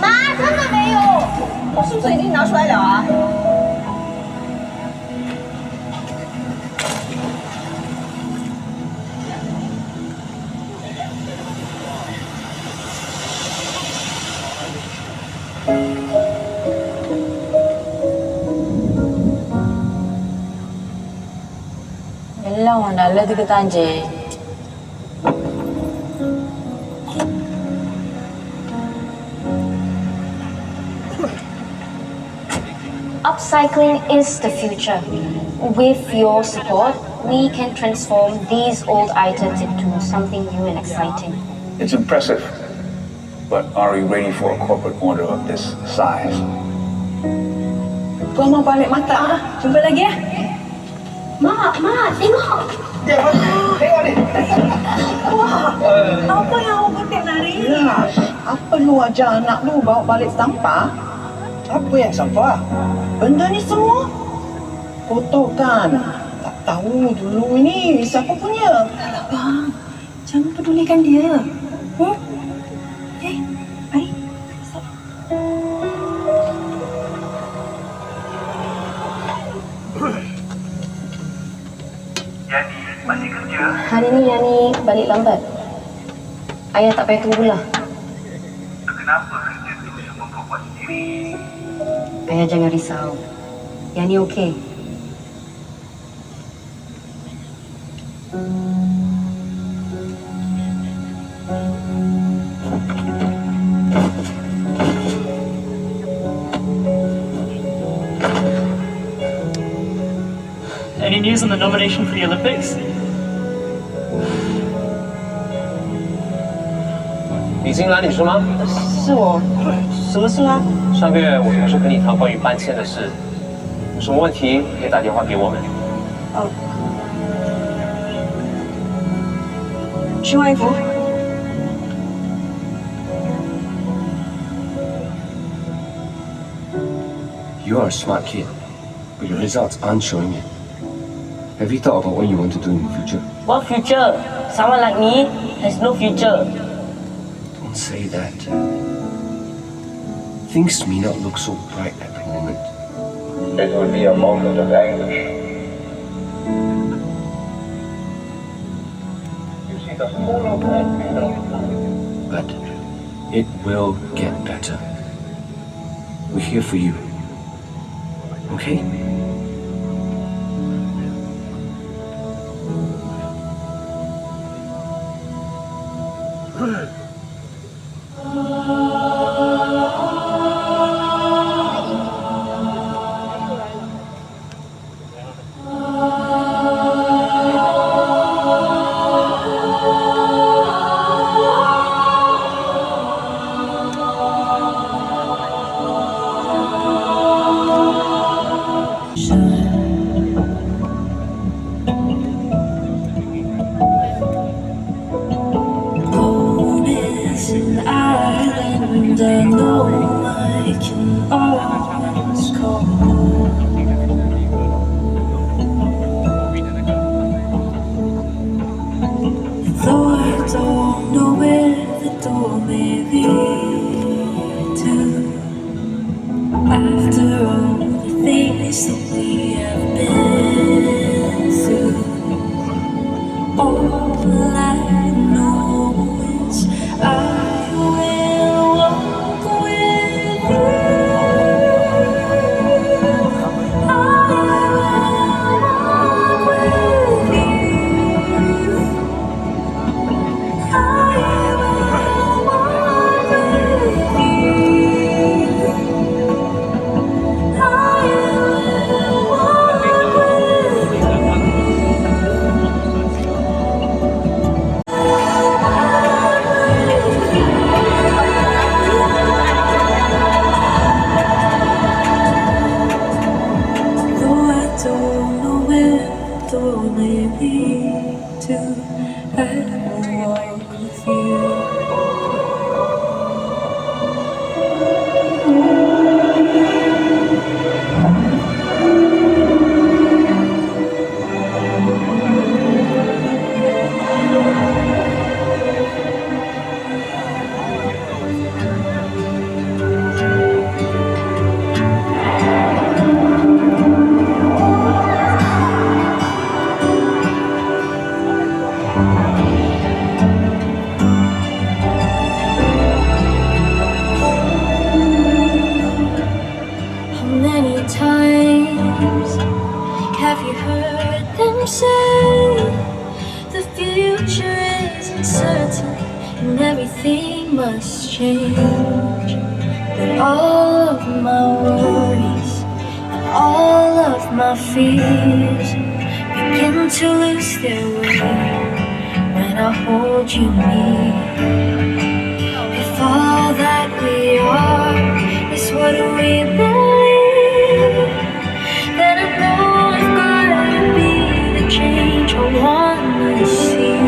妈，真的没有。我是不是已经拿出来了啊？എല്ലാം ഉണ്ട് അല്ലതൊക്കെ താൻ ചെയ്യേ Upcycling is the future. With your support, we can transform these old items into something new and exciting. It's impressive, but are we ready for a corporate order of this size? Kau mau balik mata? Jumpa lagi ya. Ma, tengok. Tengok ni. Wah, apa yang awak kutip nari? Ya, apa lu ajar anak lu bawa balik sampah? Apa yang sampah? Benda ni semua kotor kan? Tak tahu dulu ini siapa punya. Alah bang, jangan pedulikan dia. Mari. Yani masih kerja? Hari ni Yani balik lambat. Ayah tak payah tunggulah. Kenapa kerja tu semua kau buat sendiri? Ayah jangan risau. Yani okey. Any news on the nomination for the Olympics? 李金兰女士吗？是我，什么事啊？上个月我同事跟你谈关于搬迁的事，有什么问题可以打电话给我们。哦。去换衣服。You are a smart kid, but your results aren't showing it. Have you thought about what you want to do in the future? What future? Someone like me has no future. Don't say that. Things may not look so bright at the moment. It would be a moment of anguish. You see the whole of that below. But it will get better. We're here for you. Okay? After all the things that we only lead to heaven. Walk with you. How many times have you heard them say the future is uncertain and everything must change? But all of my worries and all of my fears begin to lose their way when I hold you near. If all that we are is what we believe, then I know I've gotta be the change I wanna see.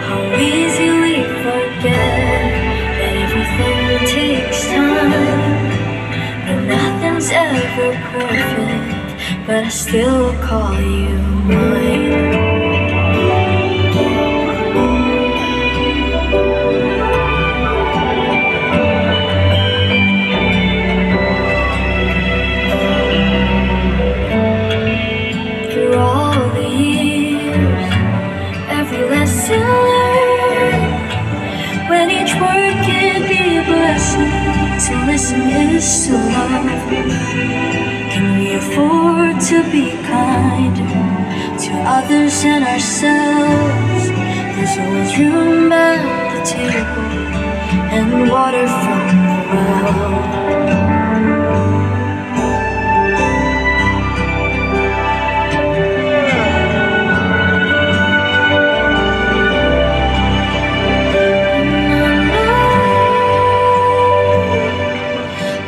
How easy we forget that everything takes time, and nothing's ever perfect, but I still call you mine. Through all the years, every lesson learned, when each word can be a blessing, to listen is to love. Can we afford to be kind to others and ourselves? There's always room at the table and water from the well.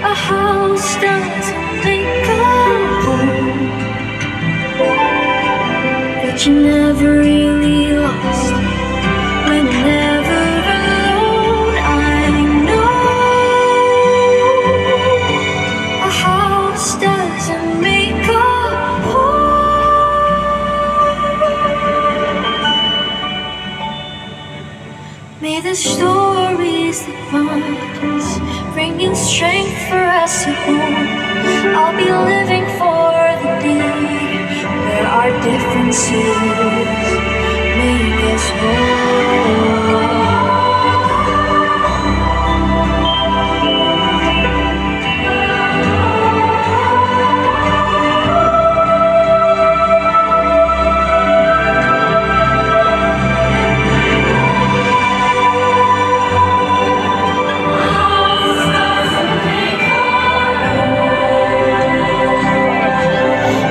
A house doesn't make a home, but you never really lost when you're never alone. I know a house doesn't make a home. May the stories that bind us bring you strength for us at home. I'll be living for the day where our differences make us whole.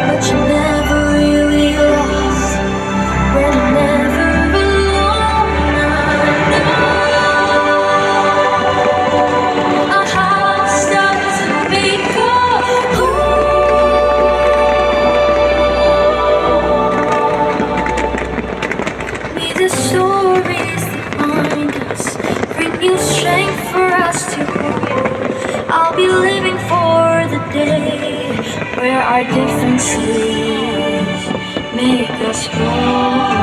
But you never really lost when you're never alone. A house doesn't make a home. May the stories that bind us bring you strength for us to hold. I'll be living for the day where our differences make us whole.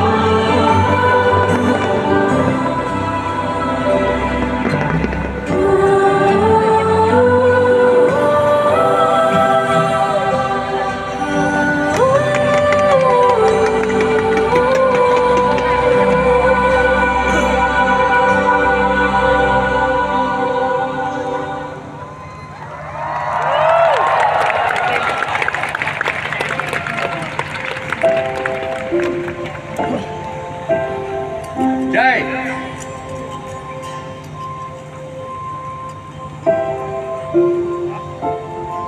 Jai!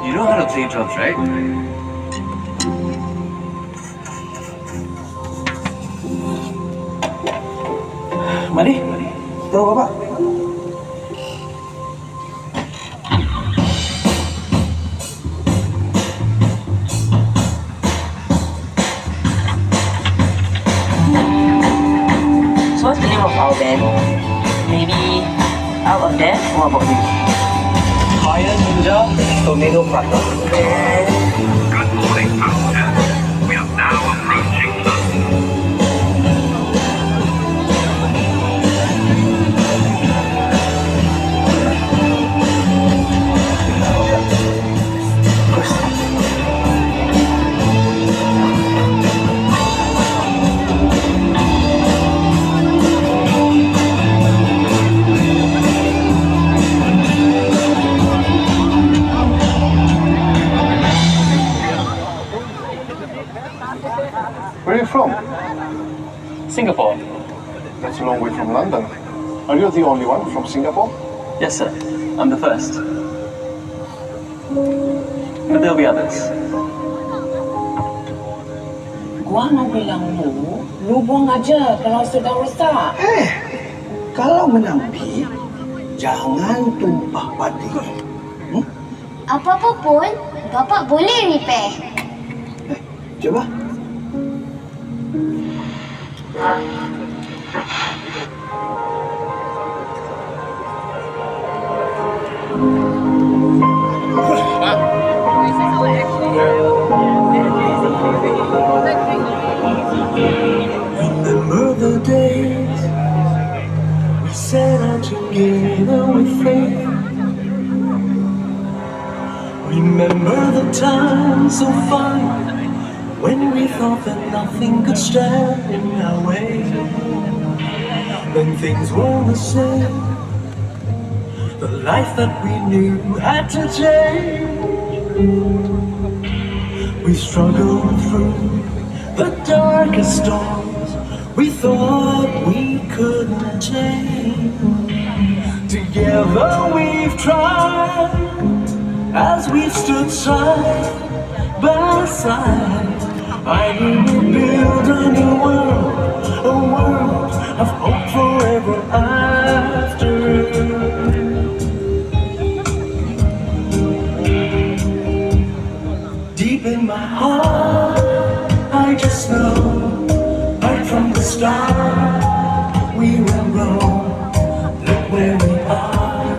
You know how to play drums, right? Mari, bawa bapak. about that? What about this? Fire Ninja Tornado Prata. Good morning, passengers. We are now approaching London. Where are you from? Singapore. That's a long way from London. Are you the only one from Singapore? Yes, sir. I'm the first. But there'll be others. Gua mau bilang lu buang aja kalau sudah rusak. Kalau menampi, jangan tumpah padi. Apa-apa pun, Bapak boleh repair. Coba. Remember the days we set out together with faith. Remember the times so fun when we thought that nothing could stand in our way. Then things were the same. The life that we knew had to change. We struggled through the darkest storms we thought we couldn't change. Together we've tried as we've stood side by side. I will build a new world, a world of hope forever after. Deep in my heart, I just know, right from the start, we will grow. Look where we are,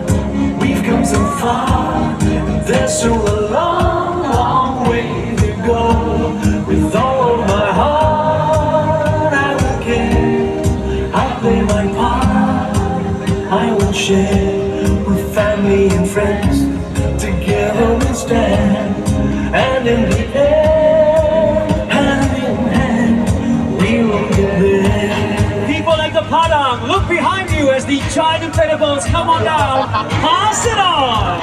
we've come so far. There's still a long, long way to go. With all of my heart, I will care. I'll play my part. I will share with family and friends. Together we stand, and in the end, hand in hand, we will get there. People like the Padang, look behind you as the giant inflatables come on down. Pass it on!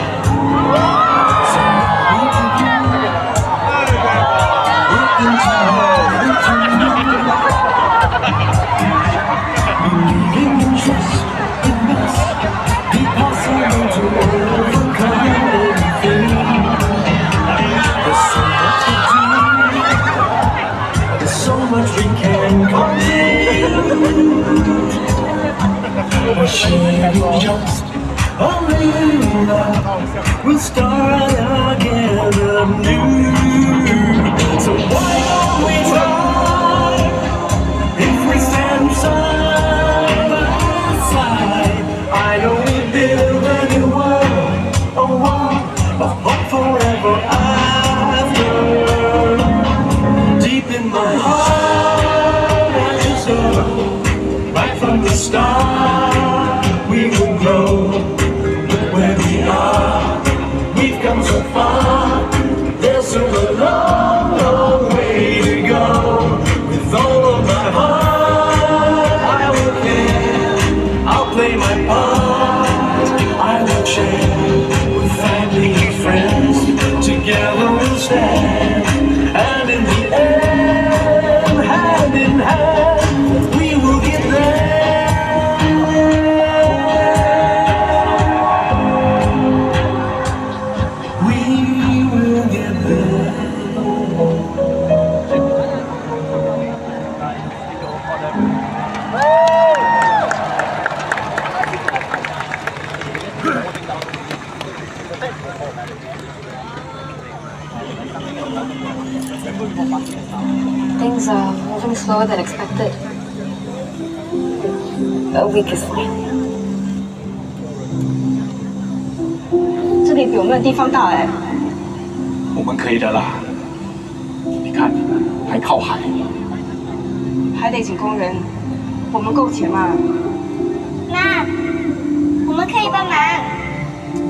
Believing in trust, it must be possible to overcome anything. There's so much to do, there's so much we can continue. We're sharing just a little love, we'll start again anew. So why don't we try, if we stand side by side? I know we build a new world, a world of hope forever after. Deep in my heart, I just know, right from the start, we will grow. Look where we are, we've come so far. There's still a long, long way to go. With all of my heart, I will care. I'll play my part. I will share with family and friends. Together we'll stand, and in the end, hand in hand, we will get there. We will get there. Things are moving slower than expected. A week is fine. 里比我们的地方大哎。我们可以的啦。你看，还靠海。还得请工人，我们够钱吗？妈，我们可以帮忙。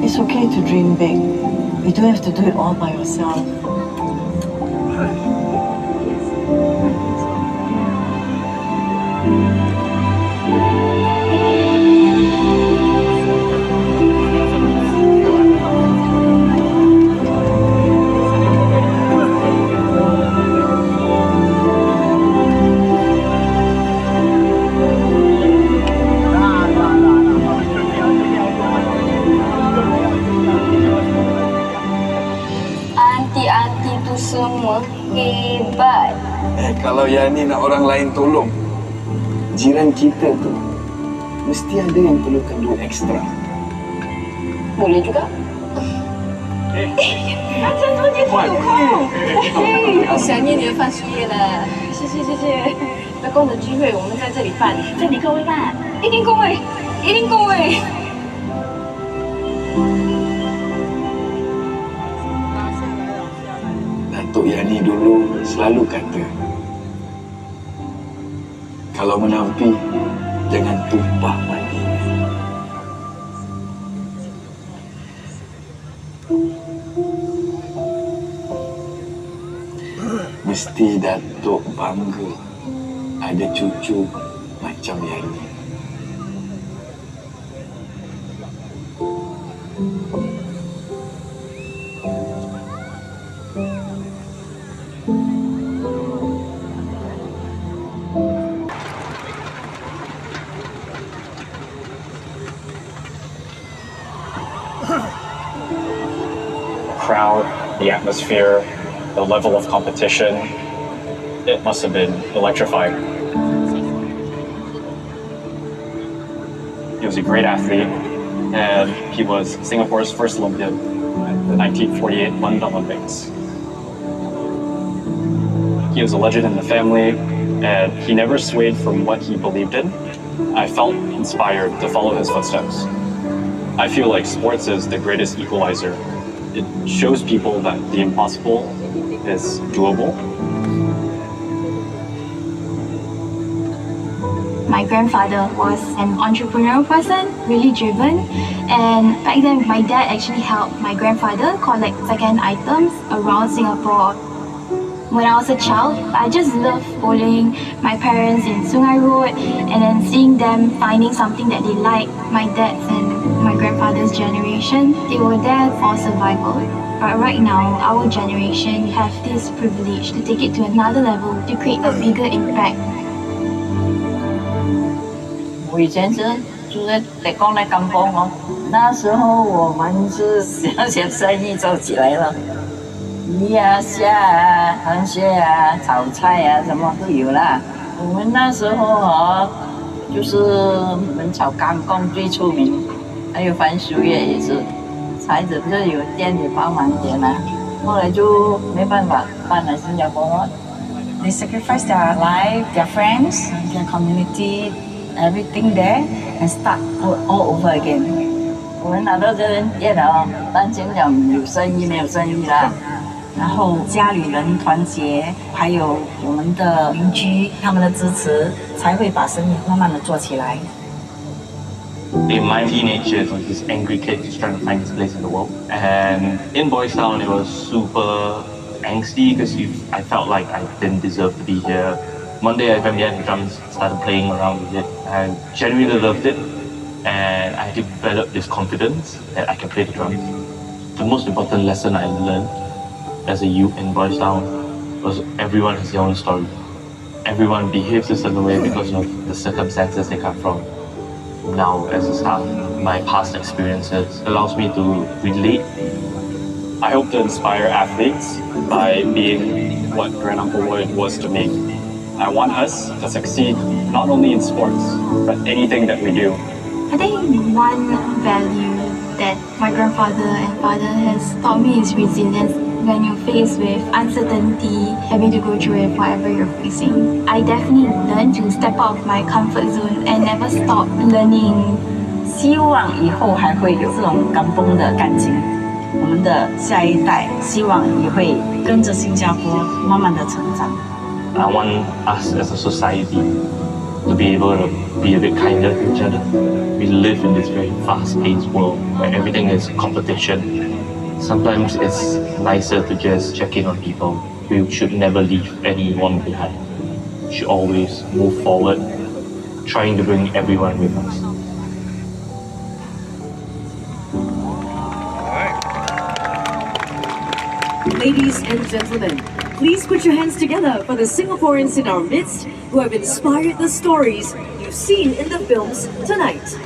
It's okay to dream big. You don't have to do it all by yourself. Anti-anti tu semua hebat. Kalau Yani nak orang lain tolong, jiran kita tu mesti ada yang perlukan duit ekstra. Boleh juga. 阿珍多姐姐有空，好想念你的饭书夜了。谢谢谢谢。员工的聚会我们在这里办，这里够位吧？一定够位，一定够位。Datuk Yani dulu selalu kata, kalau menampi, jangan tumpah mandi. Mesti Datuk bangga ada cucu macam Yani. Crowd, the atmosphere, the level of competition, it must have been electrifying. He was a great athlete, and he was Singapore's first Olympian at the 1948 London Olympics. He was a legend in the family, and he never swayed from what he believed in. I felt inspired to follow his footsteps. I feel like sports is the greatest equalizer. It shows people that the impossible is doable. My grandfather was an entrepreneurial person, really driven, and back then my dad actually helped my grandfather collect second items around Singapore. When I was a child, I just loved following my parents in Sungai Road and then seeing them finding something that they liked. My dad's and my grandfather's generation, they were there for survival. But right now, our generation have this privilege to take it to another level, to create a bigger impact. 我以前是住在北港的港崩哦，那时候我们是小生意做起来了，鱼啊、虾啊、螃蟹啊、炒菜啊，什么都有啦。我们那时候哦，就是焖炒港工最出名，还有番薯叶也是，孩子不是有店里帮忙点啊，后来就没办法搬来新加坡了。They sacrifice their life, their friends, their community, everything there, and start all over again. 我们拿到这间店哦，担心讲有生意没有生意啦，然后家里人团结，还有我们的邻居他们的支持，才会把生意慢慢的做起来。In my teenage years, I was this angry kid just trying to find his place in the world. And in Boys Town, it was super angsty because I felt like I didn't deserve to be here. Monday, I began the drums, started playing around with it. I genuinely loved it, and I developed this confidence that I can play the drums. The most important lesson I learned as a youth in Boys Town was everyone has their own story. Everyone behaves a certain way because of the circumstances they come from. Now, as a staff, my past experiences allows me to relate. I hope to inspire athletes by being what Granduncle Lloyd was to me. I want us to succeed not only in sports, but anything that we do. I think one value that my grandfather and father has taught me is resilience. When you're faced with uncertainty, having to go through it whatever you're facing, I definitely learned to step out of my comfort zone and never stop learning. 希望以后还会有这种港崩的感情，我们的下一代希望也会跟着新加坡慢慢的成长。I want us as a society to be able to be a bit kinder to each other. We live in this very fast-paced world where everything is competition. Sometimes it's nicer to just check in on people. We should never leave anyone behind. We should always move forward, trying to bring everyone with us. Ladies and gentlemen, please put your hands together for the Singaporeans in our midst who have inspired the stories you've seen in the films tonight.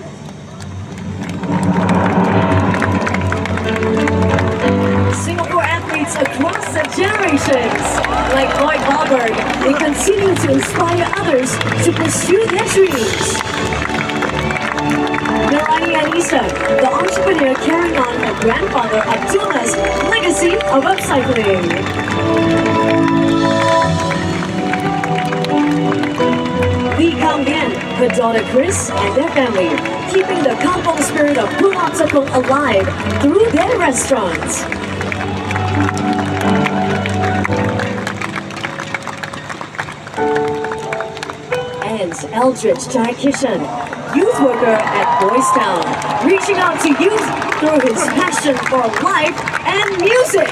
Singapore athletes across the generations, like Lloyd Barber, they continue to inspire others to pursue their dreams. Nurani Anissa, the entrepreneur carrying on her grandfather Abdullah's legacy of upcycling. Lee Kang Bien, her daughter Chris, and their family, keeping the kampong spirit of Pulau Tekong alive through their restaurants. And Eldridge Jai Kishan, youth worker at Boys Town, reaching out to youth through his passion for life and music.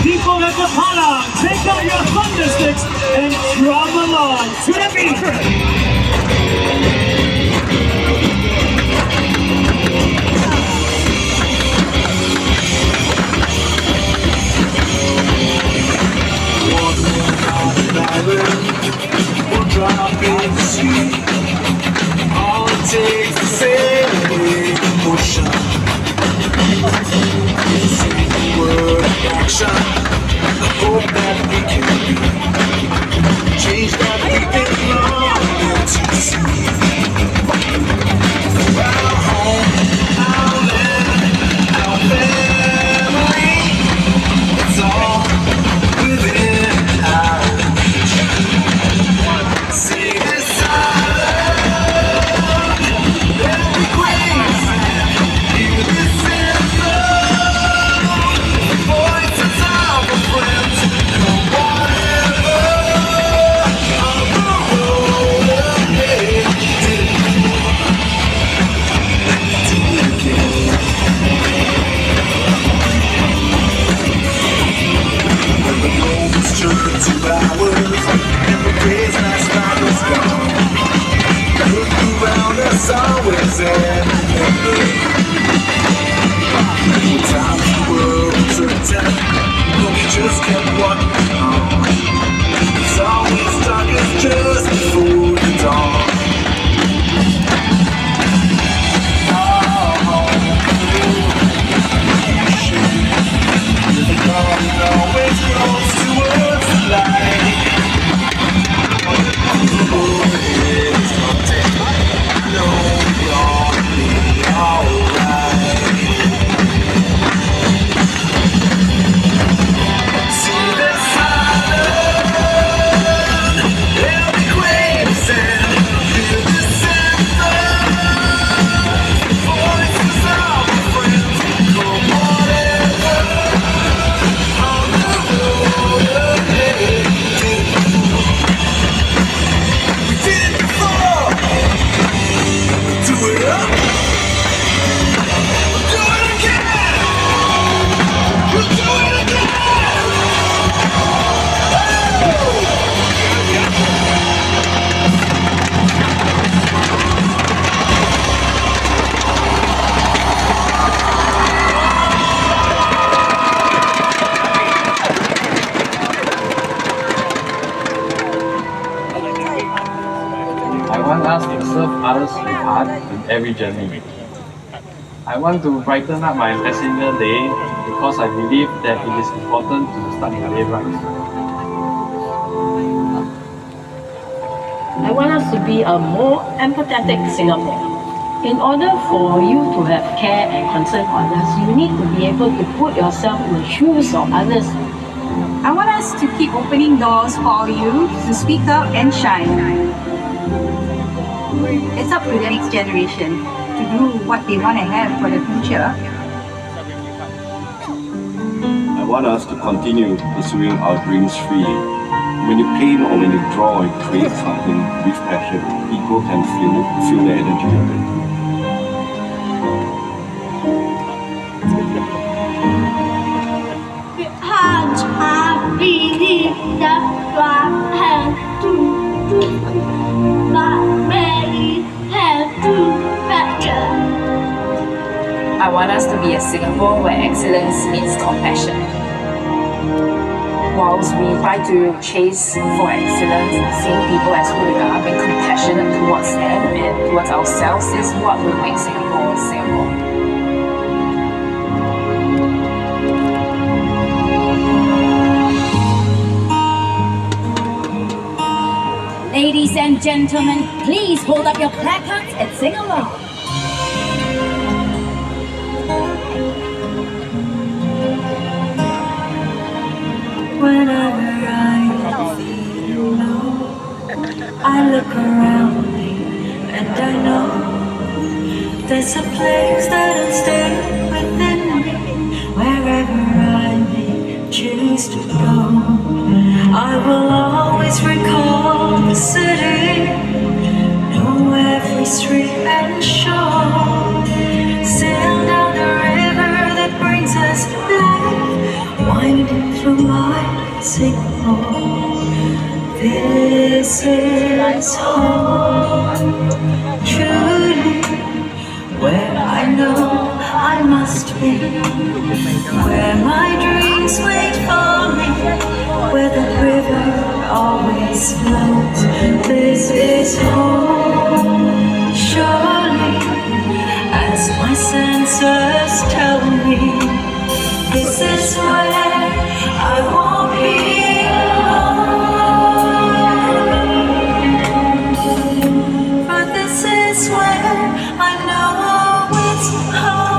People at the Padang, take out your thunder sticks and drum along to the beat. We'll drop in the sea. All it takes to sail away emotion. Say the word of action. The hope that we can be. Change that we've been longing to see. For our home, our land, our family. It's all within our reach. See this island, every grace, hear this anthem. The voices of our friends, come whatever on the road ahead. Do it again. When the moments turn into hours, and the days last night is gone. Look around us, always ending. When times were uncertain, but we just kept walking on. It's always darkest just before the dawn. The dawn always grows towards the light. See this island, I want us to serve others with heart in every journey. I want to brighten up my passenger day because I believe that it is important to start the day right. I want us to be a more empathetic Singapore. In order for you to have care and concern for others, you need to be able to put yourself in the shoes of others. I want us to keep opening doors for our youth to speak up and shine. It's up to the next generation to do what they want to have for the future. I want us to continue pursuing our dreams freely. When you paint or when you draw or create something with passion, people can feel the energy of it. Hearts are beating, that's why I have to do. My belly has to fracture. I want us to be a Singapore where excellence means compassion. Whilst we try to chase for excellence, seeing people as who they are, being compassionate towards them and towards ourselves is what will make Singapore Singapore. Ladies and gentlemen, please hold up your placards and sing along. Whenever I feel low, I look around me and I know there's a place that'll stay within me. Wherever I may choose to go, I will always recall the city, know every street and shore, sail down the river that brings us life, winding through my Singapore. This is home, truly, where I know I must be, where my dreams wait for me, where the river always flows. This is home, surely, as my senses tell me. This is where I won't be alone. For this is where I know it's home.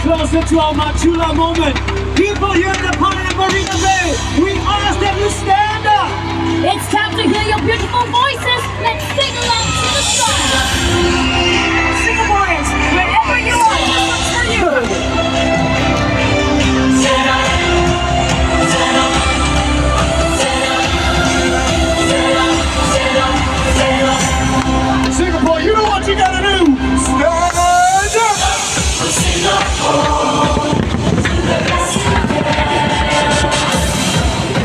closer to our Machula moment. People here in the Padang Marina Bay, we ask them to stand up. It's time to hear your beautiful voices. Let's sing along to the song. Singaporeans, wherever you are, this one's for you. Stand up, stand up, stand up, stand up, stand up, stand up. Singapore, you know what you gotta do. Stand up. Singapore, to the best you can.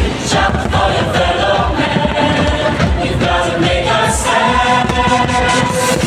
Reach out for your fellow man. You gotta make a stand.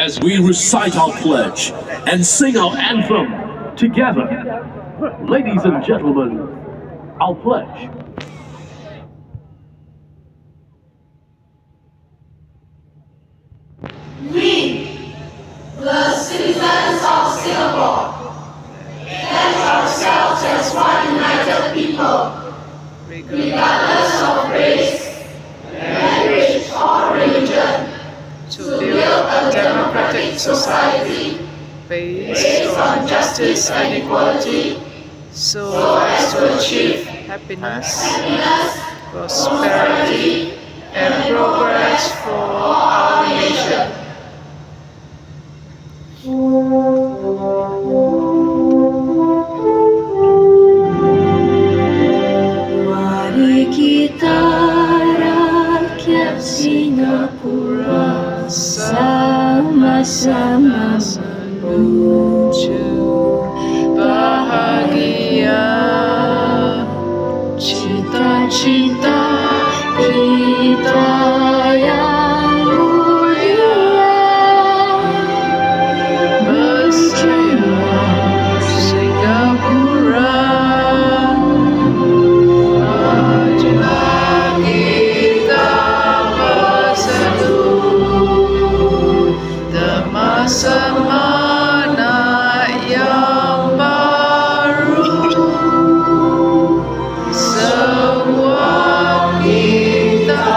as we recite our pledge and sing our anthem together. Ladies and gentlemen, our pledge. We, the citizens of Singapore, pledge ourselves as one united people, regardless of race, language, or religion, to build a democratic society based on justice and equality, so as to achieve happiness, prosperity, and progress for our nation. Mari kita rakyat Singapura sama-sama menuju bahagia, cita-cita kita yang mulia, bersama Singapura. Majulah kita bersatu, demi semangat yang baru. Semua kita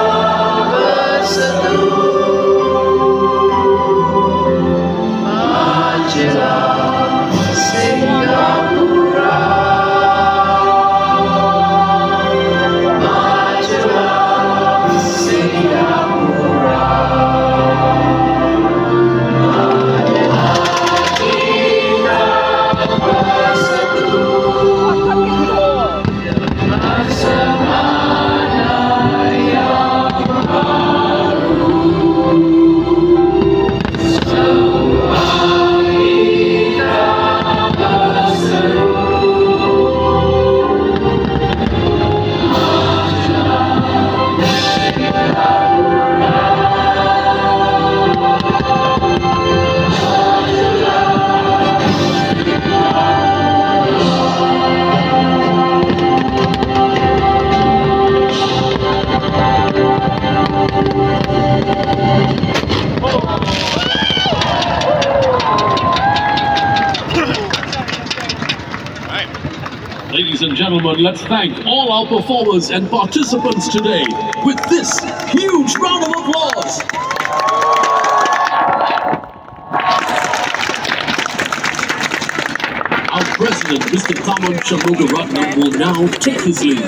bersatu, majulah Singapura, majulah Singapura, majulah kita bersatu, demi semangat yang baru. Semua kita bersatu, Ladies and gentlemen, let's thank all our performers and participants today with this huge round of applause. Our President, Mr. Tharman Shanmugaratnam, will now take his leave.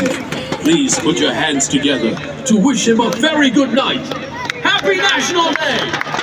Please put your hands together to wish him a very good night. Happy National Day!